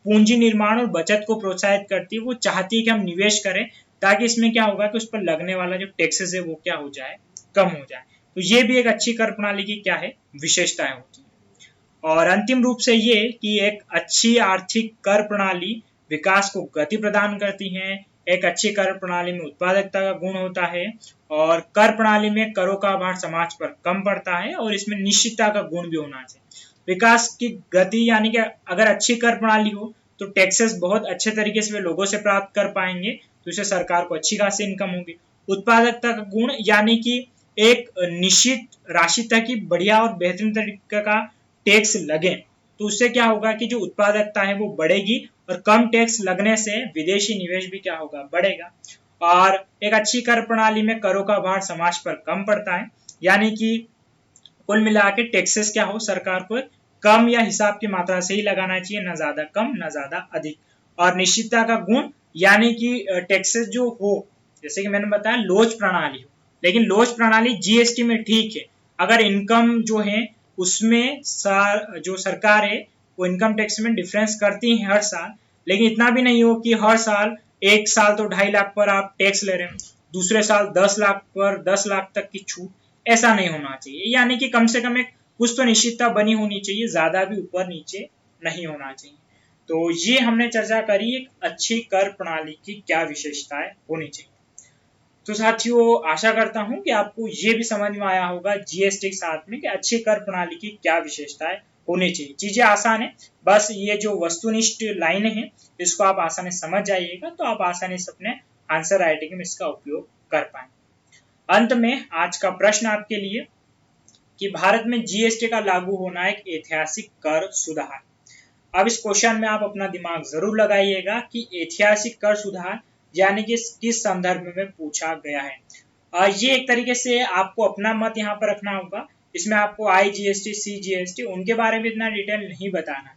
पूंजी निर्माण और बचत को प्रोत्साहित करती है। वो चाहती है कि हम निवेश करें, ताकि इसमें क्या होगा कि उस पर लगने वाला जो टैक्सेस है वो क्या हो जाए, कम हो जाए। तो ये भी एक अच्छी कर प्रणाली की क्या है, विशेषताएं होती है। और अंतिम रूप से ये कि एक अच्छी आर्थिक कर प्रणाली विकास को गति प्रदान करती है। एक अच्छी कर प्रणाली में उत्पादकता का गुण होता है, और कर प्रणाली में करों का भार समाज पर कम पड़ता है, और इसमें निश्चितता का गुण भी होना चाहिए। विकास की गति यानी कि अगर अच्छी कर प्रणाली हो तो टैक्सेस बहुत अच्छे तरीके से वे लोगों से प्राप्त कर पाएंगे, तो इससे सरकार को अच्छी खासी इनकम होगी। उत्पादकता का गुण यानी कि एक निश्चित राशि तक ही बढ़िया और बेहतरीन तरीके का टैक्स लगे, तो उससे क्या होगा कि जो उत्पादकता है वो बढ़ेगी, और कम टैक्स लगने से विदेशी निवेश भी क्या होगा, बढ़ेगा। और एक अच्छी कर प्रणाली में करों का भार समाज पर कम पड़ता है, यानी कि कुल मिला के टैक्सेस क्या हो, सरकार को कम या हिसाब की मात्रा से ही लगाना चाहिए, ना ज्यादा कम ना ज्यादा अधिक। और निश्चितता का गुण यानी कि टैक्सेस जो हो, जैसे कि मैंने बताया लोच प्रणाली हो, लेकिन लोच प्रणाली जीएसटी में ठीक है। अगर इनकम जो है उसमें जो सरकार है वो इनकम टैक्स में डिफरेंस करती है हर साल, लेकिन इतना भी नहीं हो कि हर साल, एक साल तो 2.5 लाख पर आप टैक्स ले रहे हैं, दूसरे साल 10 लाख पर 10 लाख तक की छूट, ऐसा नहीं होना चाहिए। यानी कि कम से कम एक कुछ तो निश्चितता बनी होनी चाहिए, ज्यादा भी ऊपर नीचे नहीं होना चाहिए। तो ये हमने चर्चा करी एक अच्छी कर प्रणाली की क्या विशेषताएं होनी चाहिए। तो साथियों, आशा करता हूं कि आपको ये भी समझ में आया होगा जीएसटी के साथ में कि अच्छी कर प्रणाली की क्या विशेषताएं होनी चाहिए। चीजें आसान है, बस ये जो वस्तुनिष्ठ लाइनें हैं इसको आप आसानी से समझ जाइएगा, तो आप आसानी से अपने आंसर राइटिंग में इसका उपयोग कर पाएंगे। अंत में आज का प्रश्न आपके लिए कि भारत में जीएसटी का लागू होना एक ऐतिहासिक कर सुधार। अब इस क्वेश्चन में आप अपना दिमाग जरूर लगाइएगा कि ऐतिहासिक कर सुधार यानी कि किस संदर्भ में पूछा गया है। ये एक तरीके से आपको अपना मत यहाँ पर रखना होगा। इसमें आपको आईजीएसटी, सीजीएसटी उनके बारे में इतना डिटेल नहीं बताना।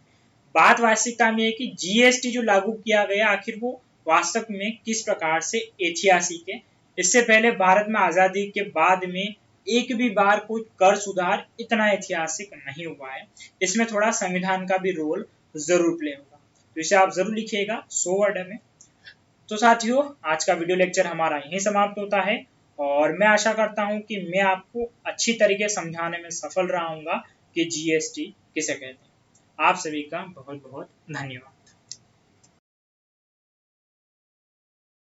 बात वास्तविकता में है कि जीएसटी जो लागू किया गया आखिर वो वास्तव में किस प्रकार से ऐतिहासिक है। इससे पहले भारत में आजादी के बाद में एक भी बार कोई कर सुधार इतना ऐतिहासिक नहीं हुआ है। इसमें थोड़ा संविधान का भी रोल जरूर प्ले होगा, तो इसे आप जरूर लिखिएगा 100 वर्ड में। तो साथियों, आज का वीडियो लेक्चर हमारा यहीं समाप्त होता है, और मैं आशा करता हूं कि मैं आपको अच्छी तरीके से समझाने में सफल रहा हूंगा कि जीएसटी किसे कहते हैं। आप सभी का बहुत बहुत धन्यवाद।